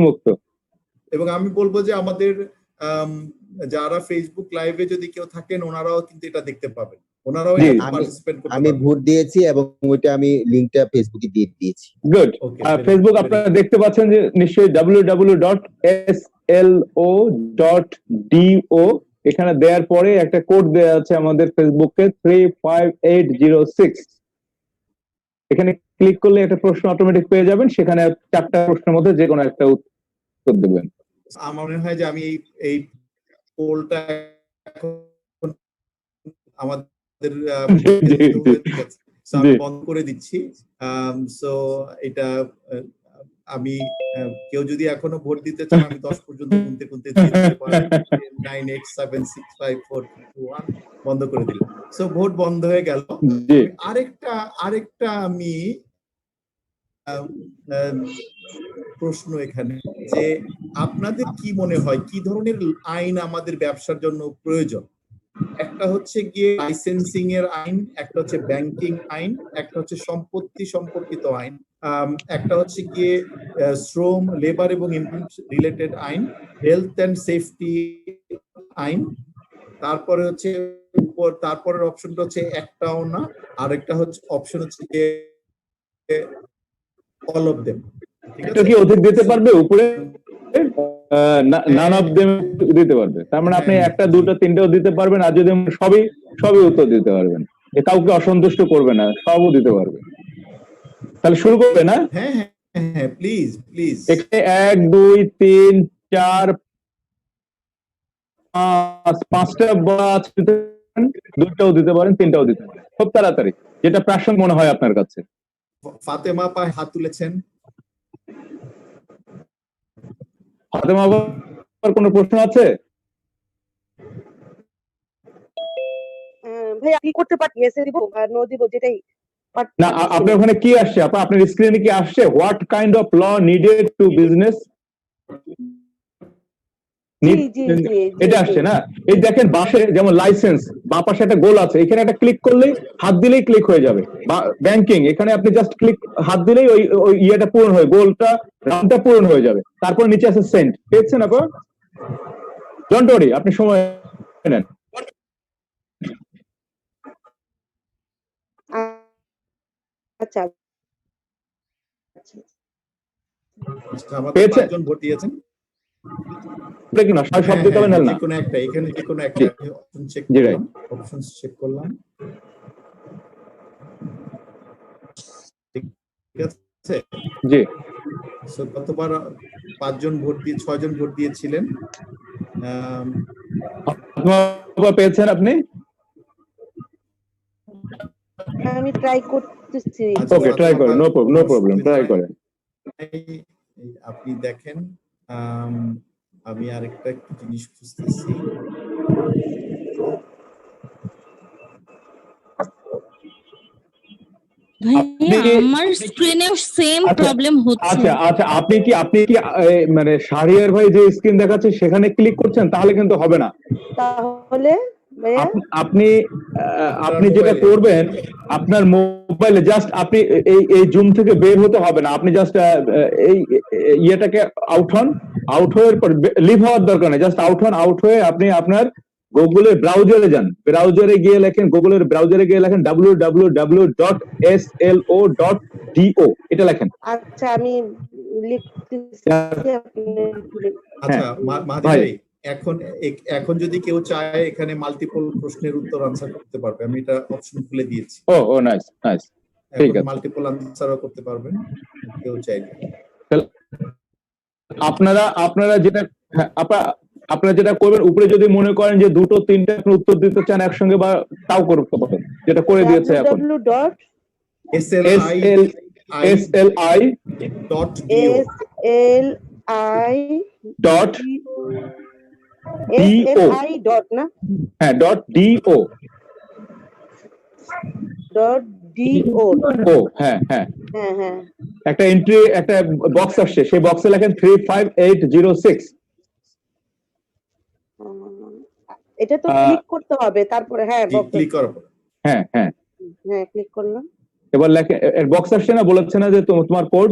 উন্মুক্ত। এবং আমি বলবো যে আমাদের যারা ফেসবুক লাইভে যদি কেউ থাকেন ওনারাও কিন্তু এটা দেখতে পাবেন, ওনারাও পার্টিসিপেট করতে পারবেন। আমি ভোট দিয়েছি এবং ওইটা আমি লিংকটা ফেসবুকে দিয়ে দিয়েছি। গুড। ফেসবুক আপনারা দেখতে পাচ্ছেন যে নিশ্চয়ই www.slo.do এখানে দেওয়ার পরে একটা কোড দেওয়া আছে আমাদের ফেসবুকে 35806। এখানে ক্লিক করলে একটা প্রশ্ন অটোমেটিক পেয়ে যাবেন, সেখানে 4টা প্রশ্নের মধ্যে যে কোনো একটা উত্তর দেবেন। আমার মনে হয় যে আমি এই পোলটা আমাদের আমি বন্ধ করে দিচ্ছি। সো এটা আমি কেউ যদি এখনো ভোট দিতে চান আমি 10 পর্যন্ত গুনতে গুনতে দিতে পারি। 9 8 7 6 5 4 2 1 বন্ধ করে দিলাম। সো ভোট বন্ধ হয়ে গেল। আরেকটা আমি প্রশ্ন এখানে যে আপনাদের কি মনে হয় কি ধরনের আইন আমাদের ব্যবসার জন্য প্রয়োজন? একটা হচ্ছে গিয়ে লাইসেন্সিং এর আইন, একটা হচ্ছে ব্যাংকিং আইন, একটা হচ্ছে সম্পত্তি সম্পর্কিত আইন, একটা হচ্ছে গিয়ে শ্রম লেবার এবং এমপ্লয়মেন্ট রিলেটেড আইন, হেলথ এন্ড সেফটি আইন, তারপরে হচ্ছে তারপরের অপশনটা হচ্ছে একটাও না, আরেকটা হচ্ছে অপশন হচ্ছে গিয়ে অল অফ দেম। এটা কি অধিক দিতে পারবে উপরে? নান অফ দেম দিতে পারবে, তার মানে আপনি একটা দুটো তিনটেও দিতে পারবেন, আর যদি সবই উত্তর দিতে পারবেন, কাউকে অসন্তুষ্ট করবে না, সবও দিতে পারবে। তাহলে শুরু করবে না? হ্যাঁ হ্যাঁ প্লিজ প্লিজ। এখানে 1 2 3 4 5টা বাচ দুটোও দিতে পারেন, তিনটাও দিতে পারেন, খুব তাড়াতাড়ি, যেটা প্রাসঙ্গিক মনে হয় আপনার কাছে। ফাতেমা পায় হাত তুলেছেন। ফাতেমা আবার কোনো প্রশ্ন আছে? ভাই আপনি করতে পারেন, এসে দিব আর নো দিব যেটাই। না, আপনার ওখানে কি আসছে? আপনার স্ক্রিনে কি আসছে? What kind of law needed to business? এটা আসছে না? এই দেখেন বাসে যেমন লাইসেন্স, বা পাশে একটা গোল আছে, এখানে একটা ক্লিক করলেই হাত দিলেই ক্লিক হয়ে যাবে। ব্যাংকিং, এখানে আপনি জাস্ট ক্লিক হাত দিলেই ওই ইয়েটা পূরণ হয়ে গোলটা রাউন্ডটা পূরণ হয়ে যাবে। তারপর নিচে আছে সেন্ড, পেয়েছেন আপনার? ডোন্ট ওয়ারি, আপনি সময় নেন। আচ্ছা পেয়েছেন? 5 জন ভোট দিয়েছেন। না সব দিতে হবে না, যেকোনো একটা, এখানে যেকোনো একটা অপশন চেক করলাম, অপশনস চেক করলাম, ঠিক আছে জি। সো গতবার 5 জন ভোট দিয়ে 6 জন ভোট দিয়েছিলেন। পেয়েছেন আপনি? আমি ট্রাই করতেছি। ওকে, ট্রাই করেন, নো প্রবলেম, ট্রাই করেন। আপনি দেখেন, আমি আরেকটা জিনিস খুঁজতেছি। আমার স্ক্রিনেও সেম প্রবলেম হচ্ছে। আচ্ছা, আপনি কি মানে শাহরিয়ার ভাই যে স্ক্রিন দেখাচ্ছে সেখানে ক্লিক করছেন? তাহলে কিন্তু হবে না। তাহলে আপনি যেটা করবেন, আপনার মোবাইলে জাস্ট আপনি এই জুম থেকে বের হতে হবে না, আপনি জাস্ট এই ইয়েটাকে আউট হওয়ার পর লিভ হওয়ার দরকার নেই, জাস্ট আউট হয়ে আপনি আপনার গুগলের ব্রাউজারে যান, গুগলের ব্রাউজারে গিয়ে লেখেন www.slo.do, এটা লেখেন। আচ্ছা আমি লিখতেছি। আচ্ছা মাহাদি ভাই, এখন যদি কেউ চায় এখানে মাল্টিপল প্রশ্নের উত্তর আনসার করতে পারবে, আমি এটা অপশন খুলে দিয়েছি। ও নাইস, ঠিক আছে, মাল্টিপল আনসারও করতে পারবেন কেউ চাইলে। আপনারা যেটা করবেন, উপরে যদি মনে করেন যে দুটো তিনটা উত্তর দিতে চান একসঙ্গে, বা তাও করতে পারেন, যেটা করে দিয়েছে এখন একটা এন্ট্রি, একটা বক্স আসছে, সেই বক্সে লেখেন 35806। এটা তো ক্লিক করতে হবে, তারপরে ক্লিক করার পর ক্লিক করলাম। এবার লেখেন, বক্স আসছে না, বলেছে না যে তোমার কোড,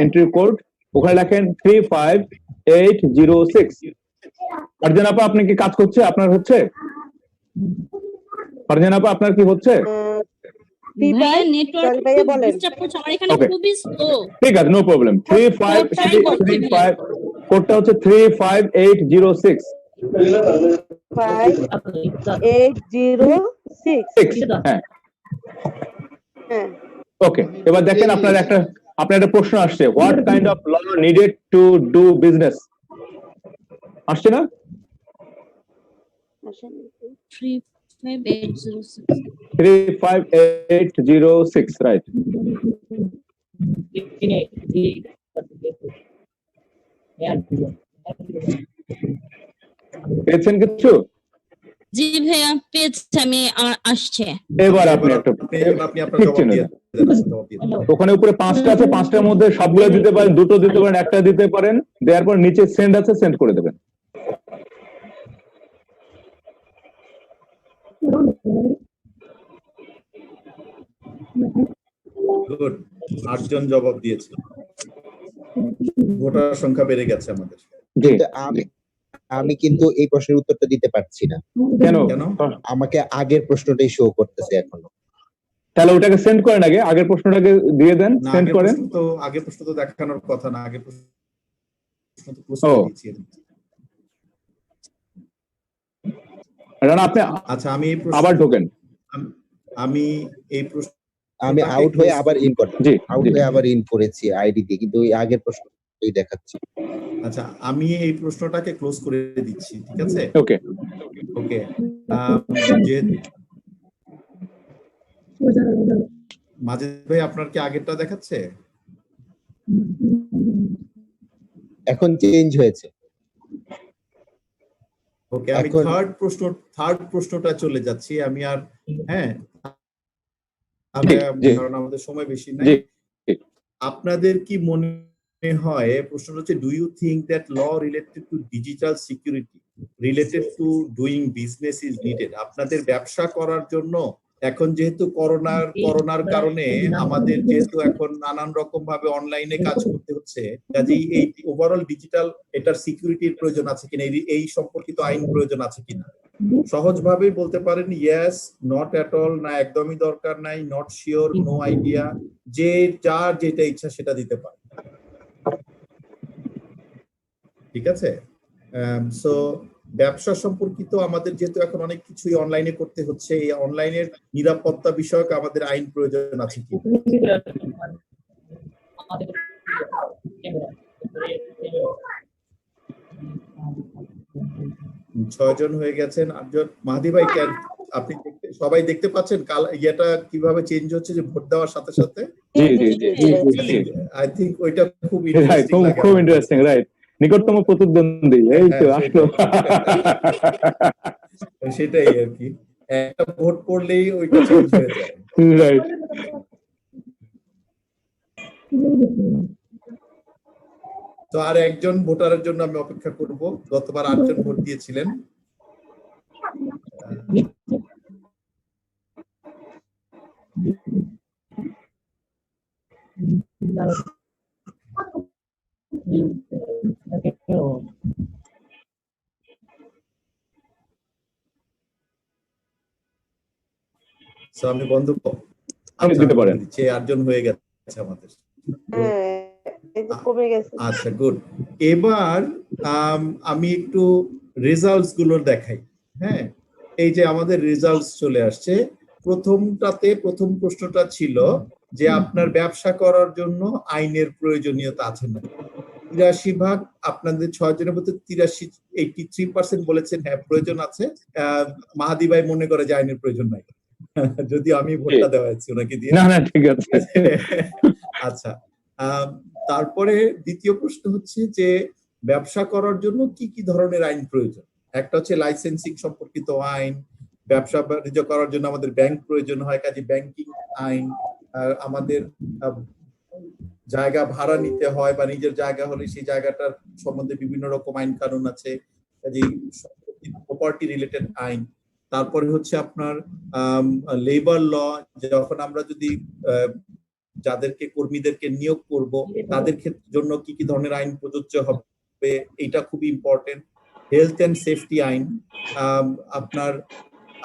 এন্ট্রি কোড ওখানে লেখেন 35806। ফারজান আপা, আপনি কি কাজ করছে? আপনার হচ্ছে? ফারজান আপা, আপনার কি হচ্ছে? জি ভাই, ভাইয়া নেটওয়ার্ক চল ভাইয়া বলেন। ডিস্টার্ব করছে আমার এখানে, Okay. খুবই স্লো। ঠিক আছে, নো প্রবলেম। কোডটা হচ্ছে 35806। 5806। হ্যাঁ, হ্যাঁ, ওকে। এবার দেখেন আপনার একটা প্রশ্ন আসছে, what kind of law needed to do business, আসছে না? 35806 35806, রাইট। পেয়েছেন কিছু? জি ভাইয়া পেয়েছি আমি, আসছে। এবার আপনি একটা আপনি আপনার ঠিক জবাব চিহ্ন দিয়ে দেন। জবাব দিয়ে দেন। ওখানে উপরে 5টা আছে, 5টার মধ্যে সবগুলো দিতে পারেন, দুটো দিতে পারেন, একটা দিতে পারেন, দেওয়ার পর নিচে সেন্ড আছে, সেন্ড করে দেবেন। গুড, 8 জন জবাব দিয়েছে। ভোটার সংখ্যা বেড়ে গেছে আমাদের। জি, কিন্তু আমি কিন্তু এই প্রশ্নের উত্তরটা দিতে পারছি না। কেন? কেন? আমাকে আগের প্রশ্নটাই শো করতেছে এখনো। তাহলে ওটাকে সেন্ড করেন, আগের প্রশ্নটাকে দিয়ে দেন, না, সেন্ড করেন। আগের প্রশ্ন তো দেখানোর কথা না, আগের প্রশ্ন তো ক্লোজ ও। করে দিয়েছি। রানা, আপনি আচ্ছা, আমি এই আবার ঢোকেন। আমি এই প্রশ্ন আমি আউট হয়ে আবার ইন করলাম, জি, আউট জি। হয়ে আবার ইন করেছি আইডি দিয়ে, কিন্তু ওই আগের প্রশ্নটাই দেখাচ্ছে। আচ্ছা, আমি এই প্রশ্নটাকে ক্লোজ করে দিচ্ছি, ঠিক আছে? ওকে। ওকে, যে মাজেদ ভাই, আপনার কি আগেরটা দেখাচ্ছে? এখন চেঞ্জ হয়েছে। ওকে, আমি এখন- থার্ড প্রশ্নটা চলে যাচ্ছি আমি। আর হ্যাঁ, জি। কারণ আমাদের সময় বেশি নাই। জি। আপনাদের কি মনে হয়, প্রশ্নটা হচ্ছে, do you think that law related to digital security related to doing business is needed? আপনাদের ব্যবসা করার জন্য এখন যেহেতু করোনার কারণে আমাদের যেহেতু এখন নানান রকম ভাবে অনলাইনে কাজ করতে হচ্ছে, কাজেই এই ওভারঅল ডিজিটাল এটার সিকিউরিটির প্রয়োজন আছে কিনা, এই সম্পর্কিত আইন প্রয়োজন আছে কিনা? সহজভাবেই বলতে পারেন ইয়েস, নট এট অল, না একদমই দরকার নাই, নট শিওর, নো আইডিয়া, যে যার যেটা ইচ্ছা সেটা দিতে পারে। ঠিক আছে? সো ব্যবসা সম্পর্কিত আমাদের যেহেতু এখন অনেক কিছুই অনলাইনে করতে হচ্ছে, এই অনলাইনের নিরাপত্তা বিষয়ক আমাদের আইন প্রয়োজন আছে কি? 6 জন হয়ে গেছেন। 8 জন। মাহাদি ভাই, আপনি সবাই দেখতে পাচ্ছেন ইয়েটা কিভাবে চেঞ্জ হচ্ছে, যে ভোট দেওয়ার সাথে সাথে? জি, জি, জি, জি। আই থিংক ওইটা খুব রাইট, ইন্টারেস্টিং লাগে। খুব ইন্টারেস্টিং, রাইট। নিকটতম প্রতিদ্বন্দ্বী, এই তো আসলো। সেটাই আর কি, একটা ভোট পড়লেই ওইটা চেঞ্জ হয়ে যায়। রাইট। তো আর একজন ভোটারের জন্য আমি অপেক্ষা করব। গতবার 8 জন ভোট দিয়েছিলেন। আমি বন্ধ দিতে পারেন। 8 জন হয়ে গেছে আমাদের। হ্যাঁ, এই যে কমে গেছে। আচ্ছা, গুড। এবার আমি একটু রেজাল্টস গুলো দেখাই। হ্যাঁ, এই যে আমাদের রেজাল্টস চলে আসছে। প্রথম প্রশ্নটা ছিল যে আপনার ব্যবসা করার জন্য আইনের প্রয়োজনীয়তা আছে না। 83% আপনাদের 6 জনের মধ্যে 83% বলেছেন হ্যাঁ প্রয়োজন আছে। মাহাদি ভাই মনে করে যে আইনের প্রয়োজন নাই। যদি আমি ভোটটা দেওয়া হয়েছে ওনাকে দিয়ে। না, ঠিক আছে। আচ্ছা, তারপরে দ্বিতীয় প্রশ্ন হচ্ছে যে ব্যবসা করার জন্য কি কি ধরনের আইন প্রয়োজন? একটা হচ্ছে লাইসেন্সিং সম্পর্কিত আইন, ব্যবসা বাণিজ্য করার জন্য আমাদের ব্যাংক প্রয়োজন হয়, কাজে ব্যাংকিং আইন, আমাদের জায়গা ভাড়া নিতে হয় বা নিজের জায়গা হলে সেই জায়গাটার সম্বন্ধে বিভিন্ন রকম আইন কানুন আছে, কাজে প্রপার্টি রিলেটেড আইন। তারপরে হচ্ছে আপনার লেবার ল, যখন আমরা যদি যাদেরকে কর্মীদেরকে নিয়োগ করব তাদের জন্য কি কি ধরনের আইন প্রযোজ্য হবে, এটা খুবই ইম্পর্টেন্ট। হেলথ এন্ড সেফটি আইন,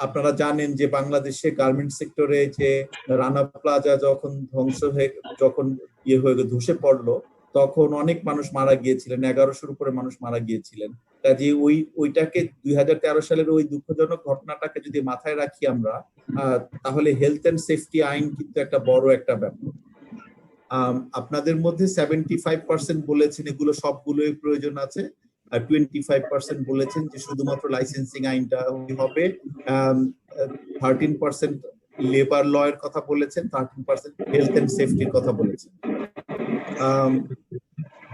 আপনারা জানেন যে বাংলাদেশে গার্মেন্ট সেক্টরে যে রানা প্লাজা যখন ধসে পড়লো, তখন অনেক মানুষ মারা গিয়েছিলেন, 1100-র উপরে মানুষ মারা গিয়েছিলেন। কাজে ওইটাকে 2013 সালের ওই দুঃখজনক ঘটনাটাকে যদি মাথায় রাখি আমরা, তাহলে হেলথ এন্ড সেফটি আইন কিন্তু একটা বড় একটা ব্যাপার। আপনাদের মধ্যে 75% বলেছেন এগুলো সবগুলোই প্রয়োজন আছে, আর 25% বলেছেন যে শুধুমাত্র লাইসেন্সিং আইনটা হবে। 13% লেবার ল এর কথা বলেছেন, 13% হেলথ এন্ড সেফটির কথা বলেছেন।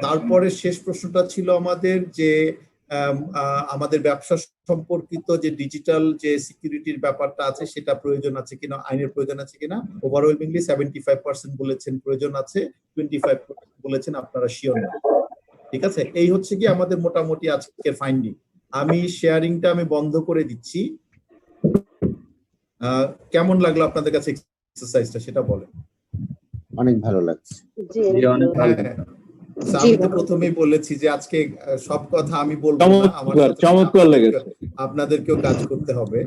তারপরে শেষ প্রশ্নটা ছিল আমাদের যে আমাদের ব্যবসা সম্পর্কিত যে ডিজিটাল যে সিকিউরিটির ব্যাপারটা আছে সেটা প্রয়োজন আছে কিনা, আইনের প্রয়োজন আছে কিনা। ওভারওয়েলমিংলি 75% বলেছেন প্রয়োজন আছে, 25% বলেছেন আপনারা শিওর না। ঠিক আছে, এই হচ্ছে কি আমাদের মোটামুটি আজকের ফাইন্ডিং। আমি শেয়ারিংটা বন্ধ করে দিচ্ছি। কেমন লাগলো আপনাদের কাছে এক্সারসাইজটা সেটা বলেন। অনেক ভালো লাগছে। আমি তো প্রথমেই বলেছি যে আজকে সব কথা আমি বলবো না, আমার চমৎকার লেগেছে, আপনাদেরকেও কাজ করতে হবে।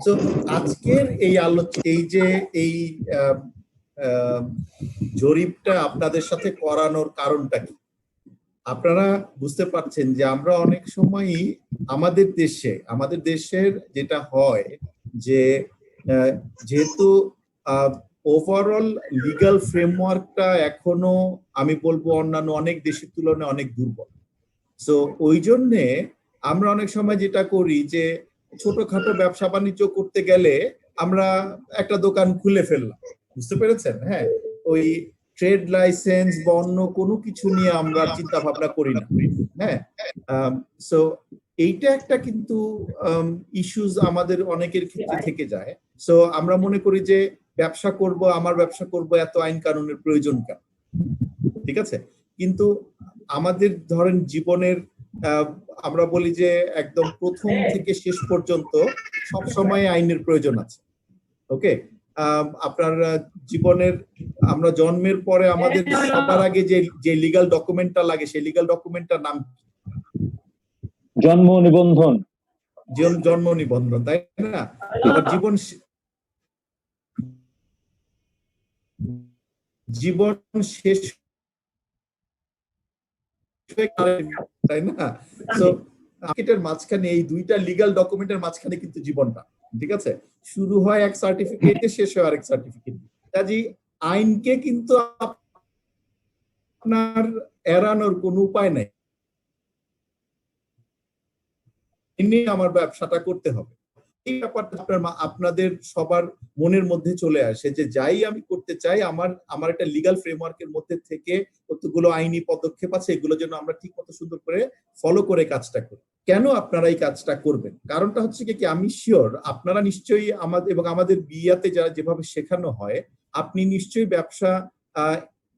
তো আজকের এই জরিপটা আপনাদের সাথে করানোর কারণটা কি? আপনারা বুঝতে পারছেন যে আমরা অনেক সময়ই আমাদের দেশের যেটা হয় যে যেহেতু ওভারঅল লিগ্যাল ফ্রেমওয়ার্কটা এখনো আমি বলবো অন্যান্য অনেক দেশের তুলনায় অনেক দুর্বল। সো ওই জন্যে আমরা অনেক সময় যেটা করি যে ছোটখাটো ব্যবসা বাণিজ্য করতে গেলে আমরা একটা দোকান খুলে ফেললাম, বুঝতে পেরেছেন? হ্যাঁ, ওই ট্রেড লাইসেন্স বা অন্য কোনো কিছু নিয়ে আমরা চিন্তা ভাবনা করি না। হ্যাঁ, সো এইটা একটা কিন্তু ইস্যুস আমাদের অনেকের ক্ষেত্রে থেকে যায়। সো আমরা মনে করি যে আমার ব্যবসা করব, এত আইন কানুনের প্রয়োজন কেন? ঠিক আছে, কিন্তু আমাদের ধরেন জীবনের আমরা বলি যে একদম প্রথম থেকে শেষ পর্যন্ত সব সময় আইনের প্রয়োজন আছে। ওকে, আপনার জীবনের আমরা জন্মের পরে আমাদের সবার আগে যে লিগ্যাল ডকুমেন্টটা লাগে সেই লিগ্যাল ডকুমেন্টটার নাম জন্ম নিবন্ধন, তাই না? আবার জীবন শেষ, তাই না? সো এর মাঝখানে এই দুইটা লিগ্যাল ডকুমেন্টের মাঝখানে কিন্তু জীবনটা, ঠিক আছে, শুরু হয় এক সার্টিফিকেটে, শেষ হয় আরেক সার্টিফিকেট। কাজেই আইনকে কিন্তু আপনার এড়ানোর কোনো উপায় নাই, আমার ব্যবসাটা করতে হবে। এই ব্যাপারটা আপনাদের সবার মনের মধ্যে চলে আসে যে যাই আমি করতে চাই আমার একটা লিগ্যাল ফ্রেমওয়ার্কের মধ্যে থেকে কতগুলো আইনি পদক্ষেপ আছে, এগুলো যেন আমরা ঠিক মতো সুন্দর করে ফলো করে কাজটা করি। কেন আপনারা এই কাজটা করবেন? কারণটা হচ্ছে কি, আমি শিওর আপনারা নিশ্চয়ই আমাদের বিয়াতে যারা যেভাবে শেখানো হয়, আপনি নিশ্চয়ই ব্যবসা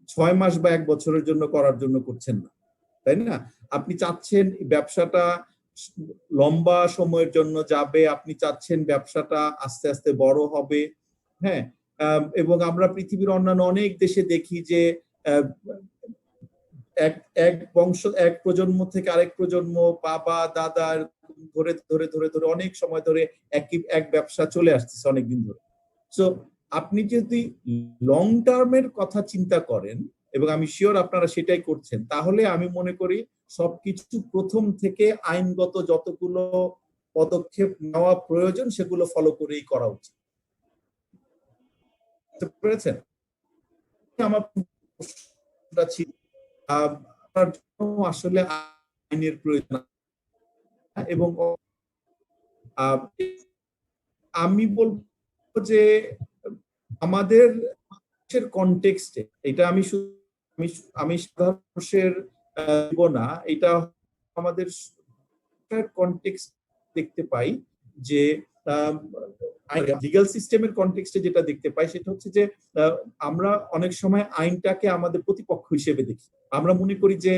6 মাস বা 1 বছরের জন্য করার জন্য করছেন না, তাই না? আপনি চাচ্ছেন ব্যবসাটা লম্বা সময়ের জন্য যাবে, আপনি চাচ্ছেন ব্যবসাটা আস্তে আস্তে বড় হবে। হ্যাঁ, এবং আমরা পৃথিবীর অন্যান্য অনেক দেশে দেখি যে এক প্রজন্ম থেকে আরেক প্রজন্ম, বাবা দাদা ধরে ধরে ধরে ধরে অনেক সময় ধরে এক ব্যবসা চলে আসতেছে অনেকদিন ধরে। সো আপনি যদি লং টার্মের কথা চিন্তা করেন, এবং আমি শিওর আপনারা সেটাই করছেন, তাহলে আমি মনে করি সবকিছু প্রথম থেকে আইনগত যতগুলো পদক্ষেপ নেওয়া প্রয়োজন সেগুলো ফলো করেই করা উচিত। বুঝতে আমার প্রশ্নটা ছিল আপনার জন্য আসলে আইনের প্রয়োজন, এবং আমি বলবো যে আমাদের কনটেক্সটে এটা আমি সাধারণ মানুষের না, এটা আমাদের কনটেক্সট দেখতে পাই যে লিগ্যাল সিস্টেমের কনটেক্সটে যেটা দেখতে পাই সেটা হচ্ছে যে আমরা অনেক সময় আইনটাকে আমাদের প্রতিপক্ষ হিসেবে দেখি। আমরা মনে করি যে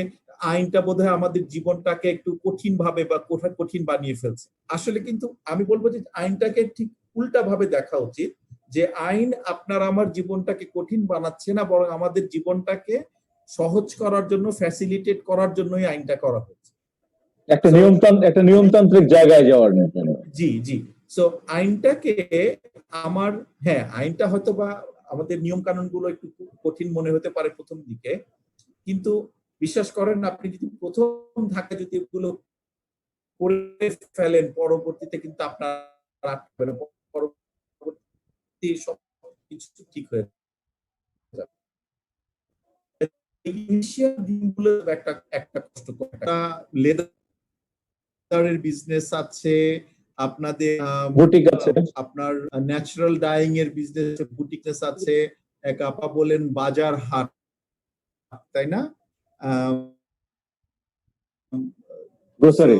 আইনটা বোধহয় আমাদের জীবনটাকে একটু কঠিন ভাবে বা কঠিন বানিয়ে ফেলছে। আসলে কিন্তু আমি বলবো যে আইনটাকে ঠিক উল্টা ভাবে দেখা উচিত, যে আইন আপনার আমার জীবনটাকে কঠিন বানাচ্ছে না, বরং আমাদের জীবনটাকে সহজ করার জন্য, ফ্যাসিলিটেট করার জন্যই আইনটা করা হয়েছে। একটা নিয়মতান্ত্রিক জায়গায় যাওয়ার জন্য। জি জি। সো আইনটাকে আমার, হ্যাঁ আইনটা হয়তো বা আমাদের নিয়ম কানুন গুলো একটু কঠিন মনে হতে পারে প্রথম দিকে, কিন্তু বিশ্বাস করেন আপনি যদি প্রথম ধাক্কা যদি এগুলো করে ফেলেন, পরবর্তীতে কিন্তু আপনার পরবর্তী সব কিছু ঠিক হয়ে যাবে। ইনিশিয়াল দিনগুলো একটা একটা কষ্টকর, একটা লেদারের বিজনেস আছে আপনাদের, বুটিক আছে, আপনার ন্যাচারাল ডাইং এর বিজনেস, বুটিকনেস আছে, এক আপা বলেন বাজার হাট, তাই না? গ্রোসারি।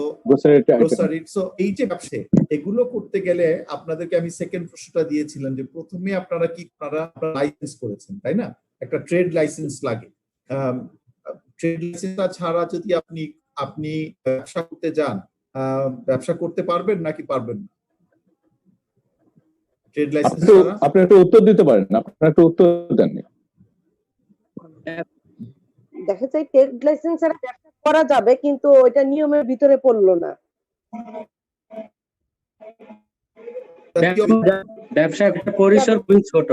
সো এই যে ব্যবসা, এগুলো করতে গেলে আপনাদেরকে আমি সেকেন্ড প্রশ্নটা দিয়েছিলাম যে প্রথমে আপনারা লাইসেন্স করেছেন, তাই না? একটা ট্রেড লাইসেন্স লাগে। ট্রেড লাইসেন্স ছাড়া যদি আপনি ব্যবসা করতে যান, ব্যবসা করতে পারবেন নাকি পারবেন না? ট্রেড লাইসেন্স ছাড়া আপনি একটা উত্তর দিতে পারেন, আপনারা একটা উত্তর দেননি। দেখা যায় ট্রেড লাইসেন্স ছাড়া ব্যবসা করা যাবে, কিন্তু ওইটা নিয়মের ভিতরে পড়লো না। ব্যবসা একটা পরিসর খুবই ছোট।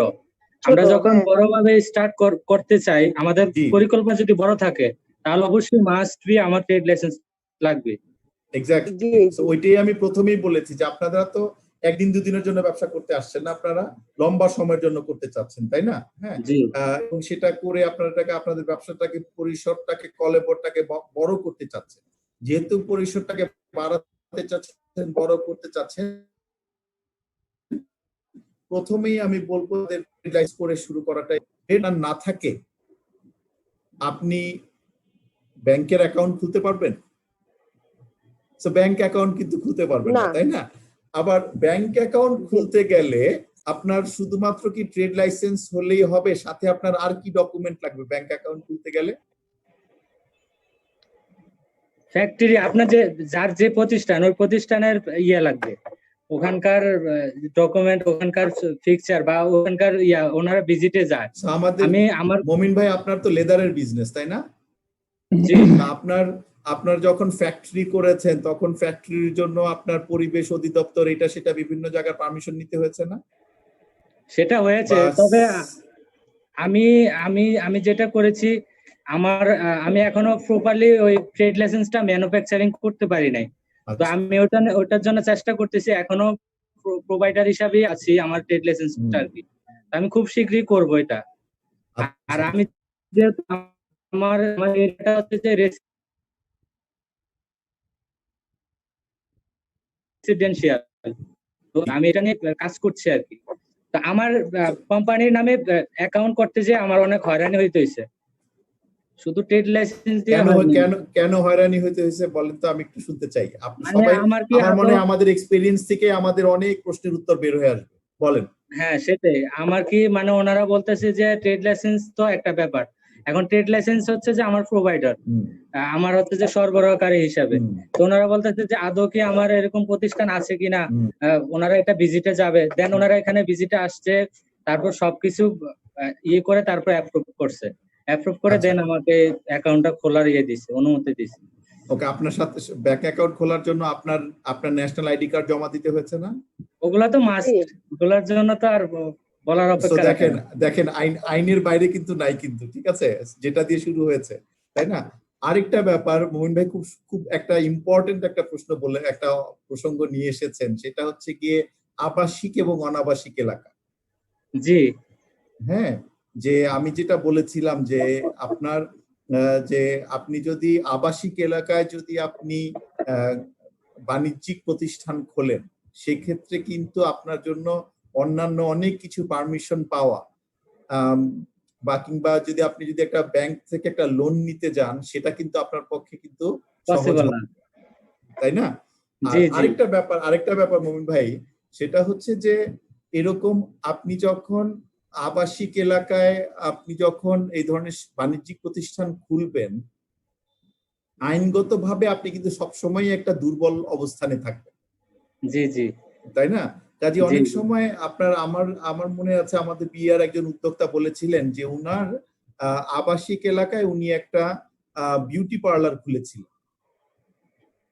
আমরা যখন বড়ভাবে স্টার্ট করতে চাই, আমাদের পরিকল্পনা যদি বড় থাকে, তাহলে অবশ্যই মাস্ট বি আমার ট্রেড লাইসেন্স লাগবে। এক্স্যাক্টলি। সো ওইটাই আমি প্রথমেই বলেছি যে আপনারা তো একদিন দুদিনের জন্য ব্যবসা করতে আসছেন না, আপনারা লম্বা সময়ের জন্য করতে চাচ্ছেন, তাই না? হ্যাঁ, এবং সেটা করে আপনাদের ব্যবসাটাকে, পরিসরটাকে, কলেবরটাকে বড় করতে চাচ্ছেন। যেহেতু পরিসরটাকে বাড়াতে চাচ্ছেন, বড় করতে চাচ্ছেন, প্রথমেই আমি বলবো রিলাইজ করে শুরু করাটাই। এটা না থাকে আপনি ব্যাংকের অ্যাকাউন্ট খুলতে পারবেন? সো ব্যাংক অ্যাকাউন্ট কিন্তু খুলতে পারবেন না, তাই না? আবার ব্যাংক অ্যাকাউন্ট খুলতে গেলে আপনার শুধুমাত্র কি ট্রেড লাইসেন্স হলেই হবে? সাথে আপনার আর কি ডকুমেন্ট লাগবে ব্যাংক অ্যাকাউন্ট খুলতে গেলে? ফ্যাক্টরি, আপনার যার যে প্রতিষ্ঠান, ওই প্রতিষ্ঠানের ইয়ে লাগবে, ওখানকার ডকুমেন্ট, ওখানকার ফিক্সচার বা ওখানকার ওনারা ভিজিটে যায়। আমার মমিন ভাই, আপনার তো লেদারের বিজনেস, তাই না? জি। আপনার যখন ফ্যাক্টরি করেছেন, তখন ফ্যাক্টরির জন্য আপনার পরিবেশ অধিদপ্তর এটা সেটা বিভিন্ন জায়গার পারমিশন নিতে হয়েছে না? সেটা হয়েছে, তবে আমি যেটা করেছি, আমি এখনো প্রপারলি ওই ট্রেড লাইসেন্সটা ম্যানুফ্যাকচারিং করতে পারি নাই। তো আমি ওটার জন্য চেষ্টা করতেছি, এখনো প্রোভাইডার হিসাবে আছি আমার ট্রেড লাইসেন্সটা আর কি। আমি খুব শীঘ্রই করবো এটা। আর আমি যেহেতু আমার এটা হচ্ছে যে রেসিডেন্সিয়াল, তো আমি এটা নিয়ে কাজ করছি আর কি। তো আমার কোম্পানির নামে অ্যাকাউন্ট করতে যে আমার অনেক হয়রানি হইতে হয়েছে, শুধু ট্রেড লাইসেন্স দিয়ে। কেন হয়রানি হইতে হয়েছে বলেন তো, আমি একটু শুনতে চাই। আপনি সবাই, আমার মনে হয় আমাদের এক্সপেরিয়েন্স থেকে আমাদের অনেক প্রশ্নের উত্তর বের হয়ে আসবে, বলেন। হ্যাঁ, সেটাই। আমার কি ওনারা বলতেছে যে ট্রেড লাইসেন্স তো একটা ব্যাপার, এখন ট্রেড লাইসেন্স হচ্ছে যে আমার প্রোভাইডার, আমার হচ্ছে যে সরবরাহকারী হিসাবে। তো ওনারা বলতেছে যে আদৌ কি আমার এরকম প্রতিষ্ঠান আছে কিনা, ওনারা এটা ভিজিটে যাবে, দেন ওনারা এখানে ভিজিটে আসছে, তারপর সবকিছু করে তারপর অ্যাপ্রুভ করছে, অ্যাপ্রুভ করে দেন আমাকে অ্যাকাউন্টটা খোলার দিছে, অনুমতি দিছে। ওকে, আপনার সাথে ব্যাংক অ্যাকাউন্ট খোলার জন্য আপনার ন্যাশনাল আইডি কার্ড জমা দিতে হয়েছে না? ওগুলা তো মাস্ট, ওগুলার জন্য তো আর বলার অপেক্ষা রাখে না। দেখেন আইনের বাইরে কিন্তু নাই, কিন্তু ঠিক আছে, যেটা দিয়ে শুরু হয়েছে, তাই না? আরেকটা ব্যাপার, মোমিন ভাই খুব একটা ইম্পর্টেন্ট একটা একটা প্রসঙ্গ নিয়ে এসেছেন, সেটা হচ্ছে গিয়ে আবাসিক এবং অনাবাসিক এলাকা। জি হ্যাঁ, যে আমি যেটা বলেছিলাম যে আপনি যদি আবাসিক এলাকায় যদি আপনি বাণিজ্যিক প্রতিষ্ঠান খোলেন, সেক্ষেত্রে কিন্তু আপনার জন্য অন্যান্য অনেক কিছু পারমিশন পাওয়া, বা কিংবা আপনি যদি একটা ব্যাংক থেকে একটা লোন নিতে যান, সেটা কিন্তু আপনার পক্ষে কিন্তু সহজ হবে, তাই না? আরেকটা ব্যাপার মোমিন ভাই, সেটা হচ্ছে যে এরকম আপনি যখন আবাসিক এলাকায় আপনি যখন এই ধরনের বাণিজ্যিক প্রতিষ্ঠান খুলবেন, আইনগতভাবে আপনি কিন্তু সবসময় একটা দুর্বল অবস্থানে থাকবেন। জি জি, তাই না? কাজে জি, অনেক জি। সময় আপনার আমার মনে আছে আমাদের বিআর একজন উদ্যোক্তা বলেছিলেন যে উনার আবাসিক এলাকায় উনি একটা বিউটি পার্লার খুলেছিলেন।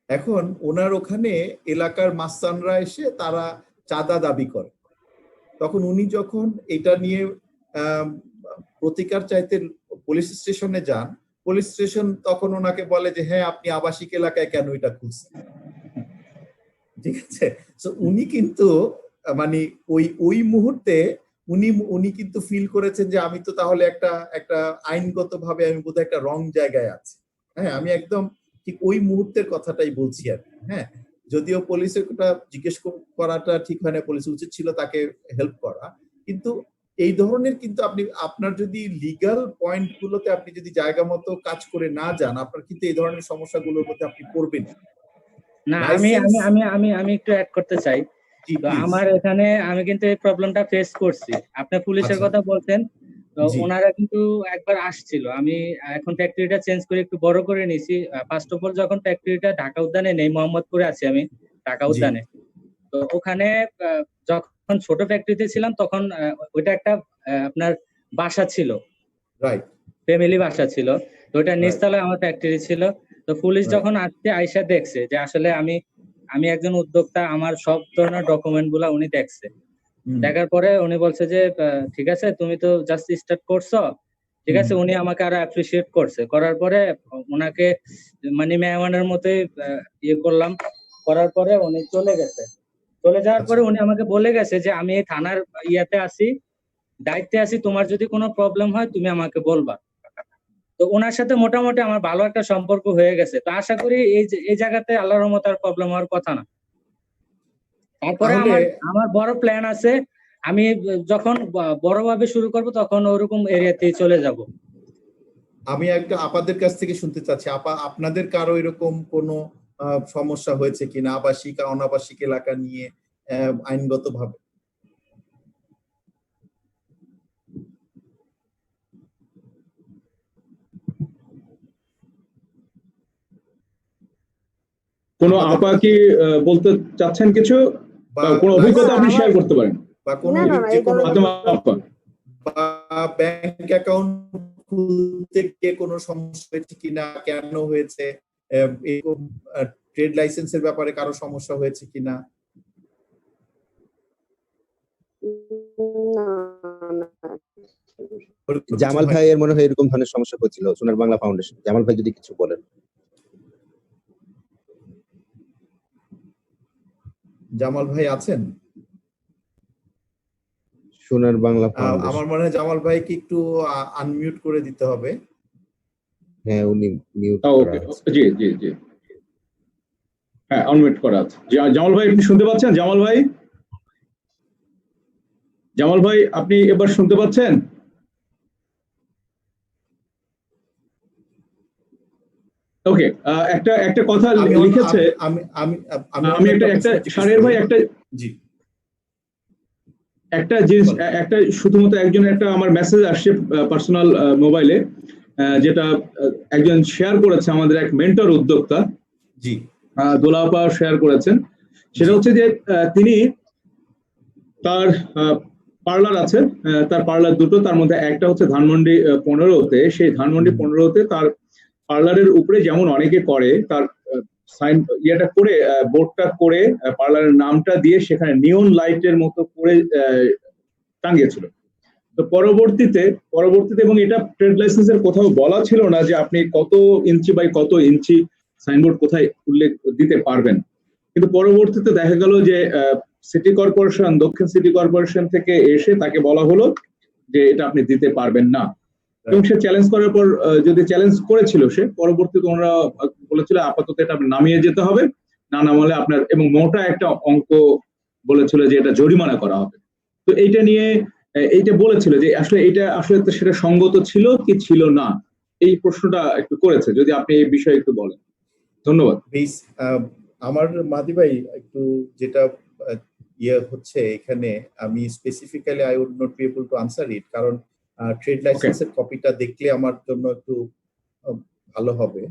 এখন ওনার ওখানে এলাকার মাস্তানরা এসে তারা চাঁদা দাবি করে। তখন উনি যখন এটা নিয়ে আহ, প্রতিকার চাইতে পুলিশ স্টেশনে যান, পুলিশ স্টেশন তখন ওনাকে বলে যে হ্যাঁ আপনি আবাসিক এলাকায় কেন এটা খুলছেন, ঠিক আছে। তো উনি কিন্তু মানে ওই ওই মুহূর্তে উনি কিন্তু ফিল করেছেন যে আমি তো তাহলে একটা আইনগতভাবে আমি বোধহয় একটা রং জায়গায় আছি। হ্যাঁ, আমি একদম ঠিক ওই মুহূর্তের কথাটাই বলছি আর কি। হ্যাঁ, যদিও পুলিশের ওটা জিজ্ঞেস করাটা ঠিক হয় না, পুলিশ উচিত ছিল তাকে হেল্প করা, কিন্তু এই ধরনের কিন্তু আপনার যদি লিগ্যাল পয়েন্ট গুলোতে আপনি যদি জায়গা মতো কাজ করে না যান, আপনার কিন্তু এই ধরনের সমস্যাগুলোর মধ্যে আপনি পড়বেন। না, আমি লাইসেন্স, আমি আমি আমি আমি একটু অ্যাড করতে চাই। জি তো প্লিজ। আমার এখানে আমি কিন্তু এই প্রবলেমটা ফেস করছি। আপনি পুলিশের আচ্ছা, কথা বলছেন, তো জি ওনারা কিন্তু একবার আসছিল। আমি এখন ফ্যাক্টরিটা চেঞ্জ করে একটু বড় করে নিয়েছি। ফার্স্ট অফ অল যখন ফ্যাক্টরিটা ঢাকা উদ্যানে নেই, মোহাম্মদপুরে আছি আমি, ঢাকা জি উদ্যানে। তো ওখানে যখন ছোট ফ্যাক্টরিতে ছিলাম তখন ওইটা একটা আপনার বাসা ছিল, রাইট ফ্যামিলি বাসা ছিল। তো ওটা রাইট নিচতলায় আমার ফ্যাক্টরি ছিল। তো পুলিশ রাইট যখন আসছে আইসা দেখছে যে আসলে আমি আমি একজন উদ্যোক্তা, আমার সব ধরনের ডকুমেন্ট গুলা উনি দেখছে। দেখার পরে উনি বলছে যে ঠিক আছে, তুমি তো জাস্ট স্টার্ট করছো, ঠিক আছে। উনি আমাকে আরো অ্যাপ্রিসিয়েট করছে, করার পরে ওনাকে মানে মেহমানের মতোই ইয়ে করলাম। করার পরে উনি চলে গেছে। চলে যাওয়ার আচ্ছা পরে উনি আমাকে বলে গেছে যে আমি এই থানার ইয়াতে আছি, দায়িত্বে আছি, তোমার যদি কোনো প্রবলেম হয় তুমি আমাকে বলবা। তো ওনার সাথে মোটামুটি আমার ভালো একটা সম্পর্ক হয়ে গেছে। তো আশা করি এই জায়গাতে আল্লাহর রহমতে আর প্রবলেম হওয়ার কথা না। তারপরে তাহলে আমার আমার বড় প্ল্যান আছে। আমি যখন বড়ভাবে শুরু করব তখন ওরকম এরিয়াতেই চলে যাব। আমি একটা আপাদের কাছ থেকে শুনতে চাচ্ছি, আপনাদের কারো এরকম কোনো সমস্যা হয়েছে কিনা আবাসিক অনাবাসিক এলাকা নিয়ে আইনগতভাবে? কোনো আমাদের আপা কি বলতে চাচ্ছেন কিছু, বা বা কোনো না অভিজ্ঞতা আপনি আমার শেয়ার করতে পারেন? বা কোনো না না না যে এই কোনো ধরনের ফাতেমা আপা। বা ব্যাংক অ্যাকাউন্ট খুলতে গিয়ে কোনো সমস্যা হয়েছে কিনা, কেন হয়েছে, এরকম ট্রেড লাইসেন্সের ব্যাপারে কারো সমস্যা হয়েছে কিনা? না না ওরকম কিছু জামাল হয়নি? ভাইয়ের মনে হয় এরকম ধরনের সমস্যা হয়েছিল সোনার বাংলা ফাউন্ডেশন। জামাল ভাই যদি কিছু বলেন। জামাল ভাই আছেন? সোনার বাংলা আমার ফাউন্ডেশন, মনে হয় জামাল ভাইকে একটু আনমিউট করে দিতে হবে। হ্যাঁ উনি মিউট করা ওকে, আছে। জি জি জি, হ্যাঁ অনমিউট করা আছে। জামাল ভাই আপনি শুনতে পাচ্ছেন? জামাল ভাই, জামাল ভাই আপনি এবার শুনতে পাচ্ছেন? ওকে, একটা একটা কথা আমি লিখেছে। আমি আমি আমি আমি অন্য একটা একটা একটা প্রশ্ন জিজ্ঞেস সারের করি। ভাই একটা জি একটা জিনিস, বলেন। একটা শুধুমাত্র একজন একটা আমার মেসেজ আসছে পার্সোনাল মোবাইলে, যেটা একজন শেয়ার করেছে, আমাদের এক মেন্টর উদ্যোক্তা জি দোলাপা শেয়ার করেছেন। সেটা জি হচ্ছে যে তিনি তার পার্লার আছে, তার পার্লার দুটো, তার মধ্যে একটা হচ্ছে ধানমন্ডি 15-তে। সেই ধানমন্ডি 15-তে তার পার্লারের উপরে যেমন অনেকে করে, তার সাইন ইয়েটা করে, বোর্ডটা করে, পার্লারের নামটা দিয়ে সেখানে নিয়ন লাইটের মতো করে টাঙিয়েছিল। তো পরবর্তীতে এবং এটা ট্রেড লাইসেন্সের কোথাও বলা ছিল না যে আপনি কত ইঞ্চি বাই কত ইঞ্চি সাইনবোর্ড কোথায় উল্লেখ দিতে পারবেন। কিন্তু পরবর্তীতে দেখা গেল যে সিটি কর্পোরেশন, দক্ষিণ সিটি কর্পোরেশন থেকে এসে তাকে বলা হলো যে এটা আপনি দিতে পারবেন না। এবং সে চ্যালেঞ্জ করার পর, যদি চ্যালেঞ্জ করেছিল, সে পরবর্তীতে ওনারা বলেছিল আপাতত এটা নামিয়ে যেতে হবে, না নামালে আপনার, এবং মোটা একটা অঙ্ক বলেছিল যে এটা জরিমানা করা হবে। তো এইটা নিয়ে এইটা বলেছিল যে আসলে এটা আসলে সেটা সঙ্গত ছিল কি ছিল না, এই প্রশ্নটা একটু করেছে। যদি আপনি এই বিষয়ে একটু বলেন। ধন্যবাদ। প্লিজ। আমার মাদি ভাই একটু যেটা ইয়ে হচ্ছে এখানে, আমি specifically I would not be able to answer it, কারণ ট্রেড ওকে, লাইসেন্সের কপিটা দেখলে আমার জন্য একটু ভালো হবে।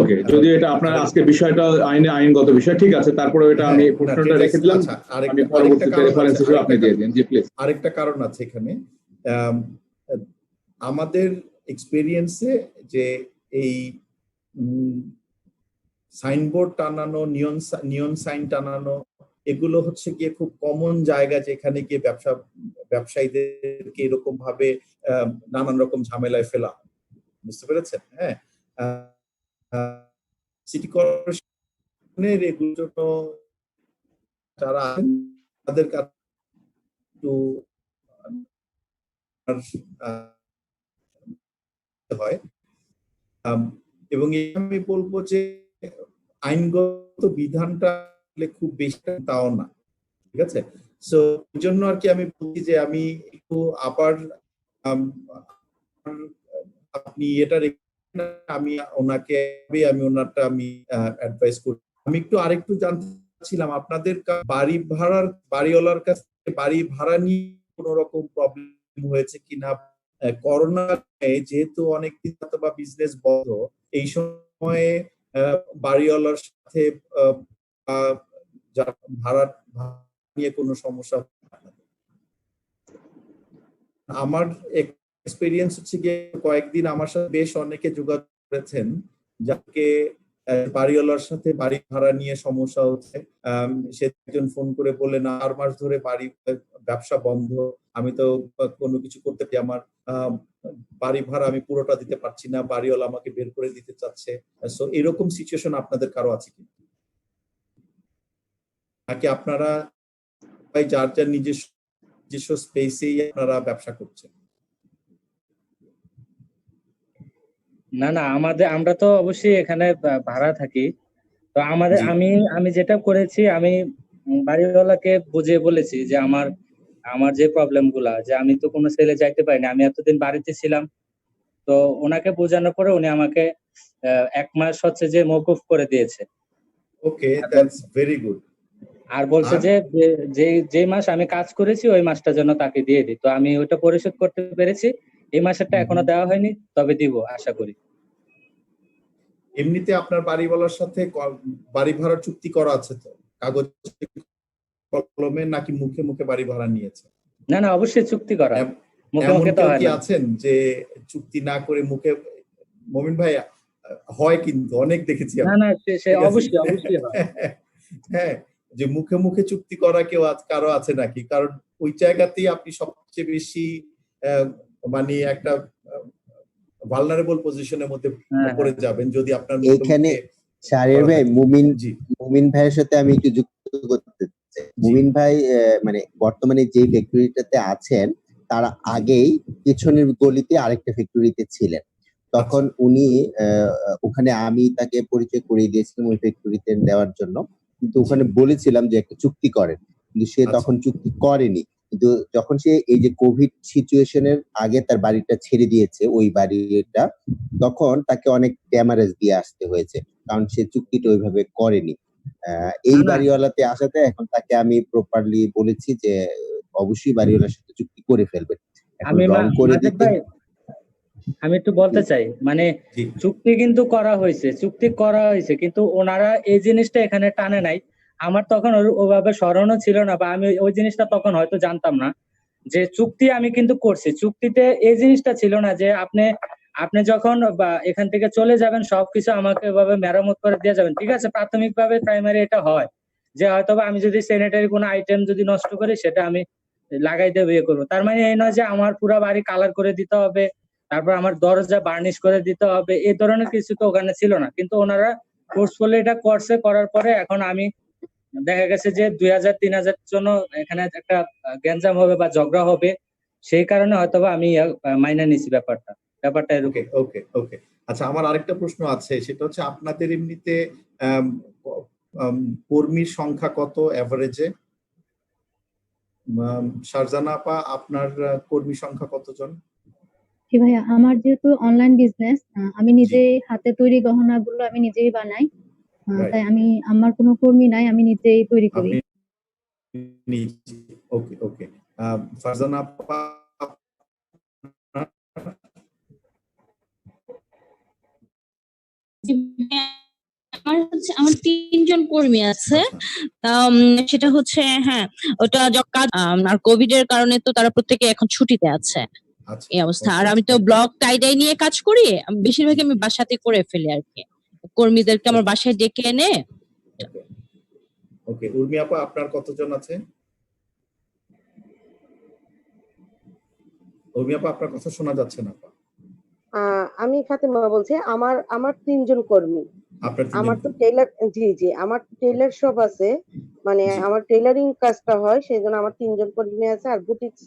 ওকে, যদি এটা আপনার আজকে বিষয়টা আইনগত বিষয়, ঠিক আছে, তারপরে এটা আমি প্রশ্নটা রেখে দিলাম, আচ্ছা, আমি পরবর্তীতে রেফারেন্স হিসেবে আপনি দিয়ে দিন। জি প্লিজ। আরেকটা কারণ আছে এখানে, আমাদের এক্সপেরিয়েন্সে যে এই সাইনবোর্ড টানানো, নিয়ন সাইন টানানো, এগুলো হচ্ছে গিয়ে খুব কমন জায়গা, যেখানে গিয়ে ব্যবসায়ীদেরকে এরকম ভাবে নানান রকম ঝামেলায় ফেলা হয়। বুঝতে পেরেছেন? হ্যাঁ, সিটি কর্পোরেশনের এগুলোর জন্য যারা আছেন তাদের কাছে একটু হয়, এবং আমি বলবো যে আইনগত বিধানটা খুব বেশি তাও না, ঠিক আছে। সো এই জন্য আর কি আমি বলছি যে আমি একটু আবার আপনি এটা আমি ওনাকে আমি ওনারটা আমি অ্যাডভাইস করি। আমি একটু আরেকটু জানতে চাচ্ছিলাম আপনাদের বাড়িওয়ালার কাছ থেকে বাড়ি ভাড়া নিয়ে কোনো রকম প্রবলেম হয়েছে কিনা? করোনা যেহেতু অনেকদিন বা বিজনেস বন্ধ, এই সময়ে বাড়িওয়ালার সাথে ভাড়া নিয়ে কোনো সমস্যা? আমার এক্সপেরিয়েন্স হচ্ছে গিয়ে কয়েকদিন আমার সাথে বেশ অনেকে যোগাযোগ করেছেন, যাকে বাড়িওয়ালার সাথে বাড়ি ভাড়া নিয়ে সমস্যা হচ্ছে। সে একজন ফোন করে বললেন 4 মাস ধরে ব্যবসা বন্ধ, আমি তো কোনো কিছু করতে পারি, আমার বাড়ি ভাড়া আমি পুরোটা দিতে পারছি না, বাড়িওয়ালা আমাকে বের করে দিতে চাচ্ছে। সো এরকম সিচুয়েশন আপনাদের কারো আছে কি, নাকি আপনারা যার যার নিজস্ব স্পেসেই আপনারা ব্যবসা করছেন? না না, আমরা তো অবশ্যই এখানে ভাড়া থাকি। তো আমি যেটা করেছি, আমি বাড়িওয়ালাকে বুঝিয়ে বলেছি যে আমার যে প্রবলেম গুলা, যে আমি তো কোনো সেলে যাইতে পারিনি, আমি এতদিন বাড়িতে ছিলাম। তো ওনাকে বোঝানোর পরে উনি আমাকে 1 মাস হচ্ছে যে মওকুফ করে দিয়েছে। ওকে, দ্যাটস ভেরি গুড। আর বলছে যে যে মাস আমি কাজ করেছি ওই মাসটা যেন তাকে দিয়ে দিই। তো আমি ওটা পরিশোধ করতে পেরেছি। এই মাসেরটা এখনো দেওয়া হয়নি, তবে দিব আশা করি। এমনিতে আপনার বাড়িওয়ালার সাথে বাড়ি ভাড়ার চুক্তি করা আছে তো, কাগজ কলমে, নাকি মুখে মুখে বাড়ি ভাড়া নিয়েছে? না না, অবশ্যই চুক্তি করা, মুখে মুখে তো হয় কি না। আছেন যে চুক্তি না করে মুখে? মমিন ভাই, হয় কিন্তু অনেক দেখেছি না না, সে অবশ্যই হয়। হ্যাঁ, যে মুখে মুখে চুক্তি করা কেউ কারো আছে নাকি? কারণ ওই জায়গাতেই আপনি সবচেয়ে বেশি মানে একটা ভালনারেবল পজিশনের মধ্যে পড়ে যাবেন যদি আপনার এখানে শাহরিয়ার ভাই, মুমিন ভাইয়ের সাথে আমি একটু যুক্ত করতে চাই। মুমিন ভাই মানে বর্তমানে যে ফ্যাক্টরিটাতে আছেন, তার আগেই পিছনের গলিতে আরেকটা ফ্যাক্টরিতে ছিলেন। তখন উনি ওখানে আমি তাকে পরিচয় করিয়ে দিয়েছিলাম ওই ফ্যাক্টরিতে দেওয়ার জন্য, কিন্তু ওখানে বলেছিলাম যে একটা চুক্তি করেন, কিন্তু সে তখন চুক্তি করেনি। কিন্তু যখন সে এই যে কোভিড সিচুয়েশনের আগে তার বাড়িটা ছেড়ে দিয়েছে, ওই বাড়িটা, তখন তাকে অনেক ড্যামারেজ দিয়ে আসতে হয়েছে, কারণ সে চুক্তিটা ওইভাবে করেনি। এই বাড়িওয়ালাতে আসাতে এখন তাকে আমি প্রপারলি বলেছি যে অবশ্যই বাড়িওয়ালার সাথে চুক্তি করে ফেলবেন। আমি একটু বলতে চাই, মানে চুক্তি কিন্তু করা হয়েছে, কিন্তু ওনারা এই জিনিসটা এখানে টানে নাই। আমার তখন ওইভাবে স্মরণও ছিল না, বা আমি ওই জিনিসটা তখন হয়তো জানতাম না যে চুক্তি আমি কিন্তু করছি। চুক্তিতে এই জিনিসটা ছিল না যে আপনি যখন বা এখান থেকে চলে যাবেন সবকিছু আমাকে এভাবে মেরামত করে দিয়ে যাবেন। ঠিক আছে, প্রাথমিকভাবে প্রাইমারি এটা হয় যে হয়তোবা আমি যদি স্যানিটারি কোনো আইটেম যদি নষ্ট করি সেটা আমি লাগাই দিয়ে বিয়ে করবো। তার মানে এই নয় যে আমার পুরো বাড়ি কালার করে দিতে হবে, তারপর আমার দরজা বার্নিশ করে দিতে হবে, এই ধরনের কিছু তো ওখানে ছিল না। কিন্তু ওনারা ফোর্সফুলি এটা করার পরে এখন আমি দেখা গেছে যে 2000-3000 জন্য এখানে একটা গ্যাঞ্জাম হবে বা ঝগড়া হবে, সেই কারণে হয়তোবা আমি মাইনে নিছি ব্যাপারটা ওকে ওকে ওকে। আচ্ছা, আমার আরেকটা প্রশ্ন আছে, সেটা হচ্ছে আপনাদের এমনিতে কর্মীর সংখ্যা কত এভারেজে? শারজানা আপা, আপনার কর্মী সংখ্যা কতজন? জি ভাইয়া, আমার যেহেতু অনলাইন বিজনেস, আমি নিজে হাতে তৈরি গহনাগুলো আমি নিজেই বানাই, তাই আমার কোনো কর্মী নাই, আমি নিজেই তৈরি করি। ওকে ওকে। ফারজানা আপা, জি ভাইয়া, আমার ৩ জন কর্মী আছে। আচ্ছা সেটা হচ্ছে হ্যাঁ, ওটা কাজ আর কোভিড এর কারণে তো তারা প্রত্যেকে এখন ছুটিতে আছে। আচ্ছা এই অবস্থা। আর ওকে আমি তো ব্লগ টাই-ডাই নিয়ে কাজ করি। বেশিরভাগই আমি বাসাতে করে ফেলি আরকি। কর্মীদেরকে আমার বাসায় ডেকে এনে ওকে ওকে উর্মি আপা আপনার কতজন আছে? উর্মি আপা আপনার কথা শোনা যাচ্ছে না আপা। আমি ফাতেমা বলছি, আমার আমার ৩ জন কর্মী। আপনার আমার তো ৩ জন টেইলার, জি আমার টেইলার শপ আছে, মানে জি আমার টেইলারিং কাজটা হয়, সেই জন্য আমার ৩ জন কর্মী আছে। আর বুটিক্স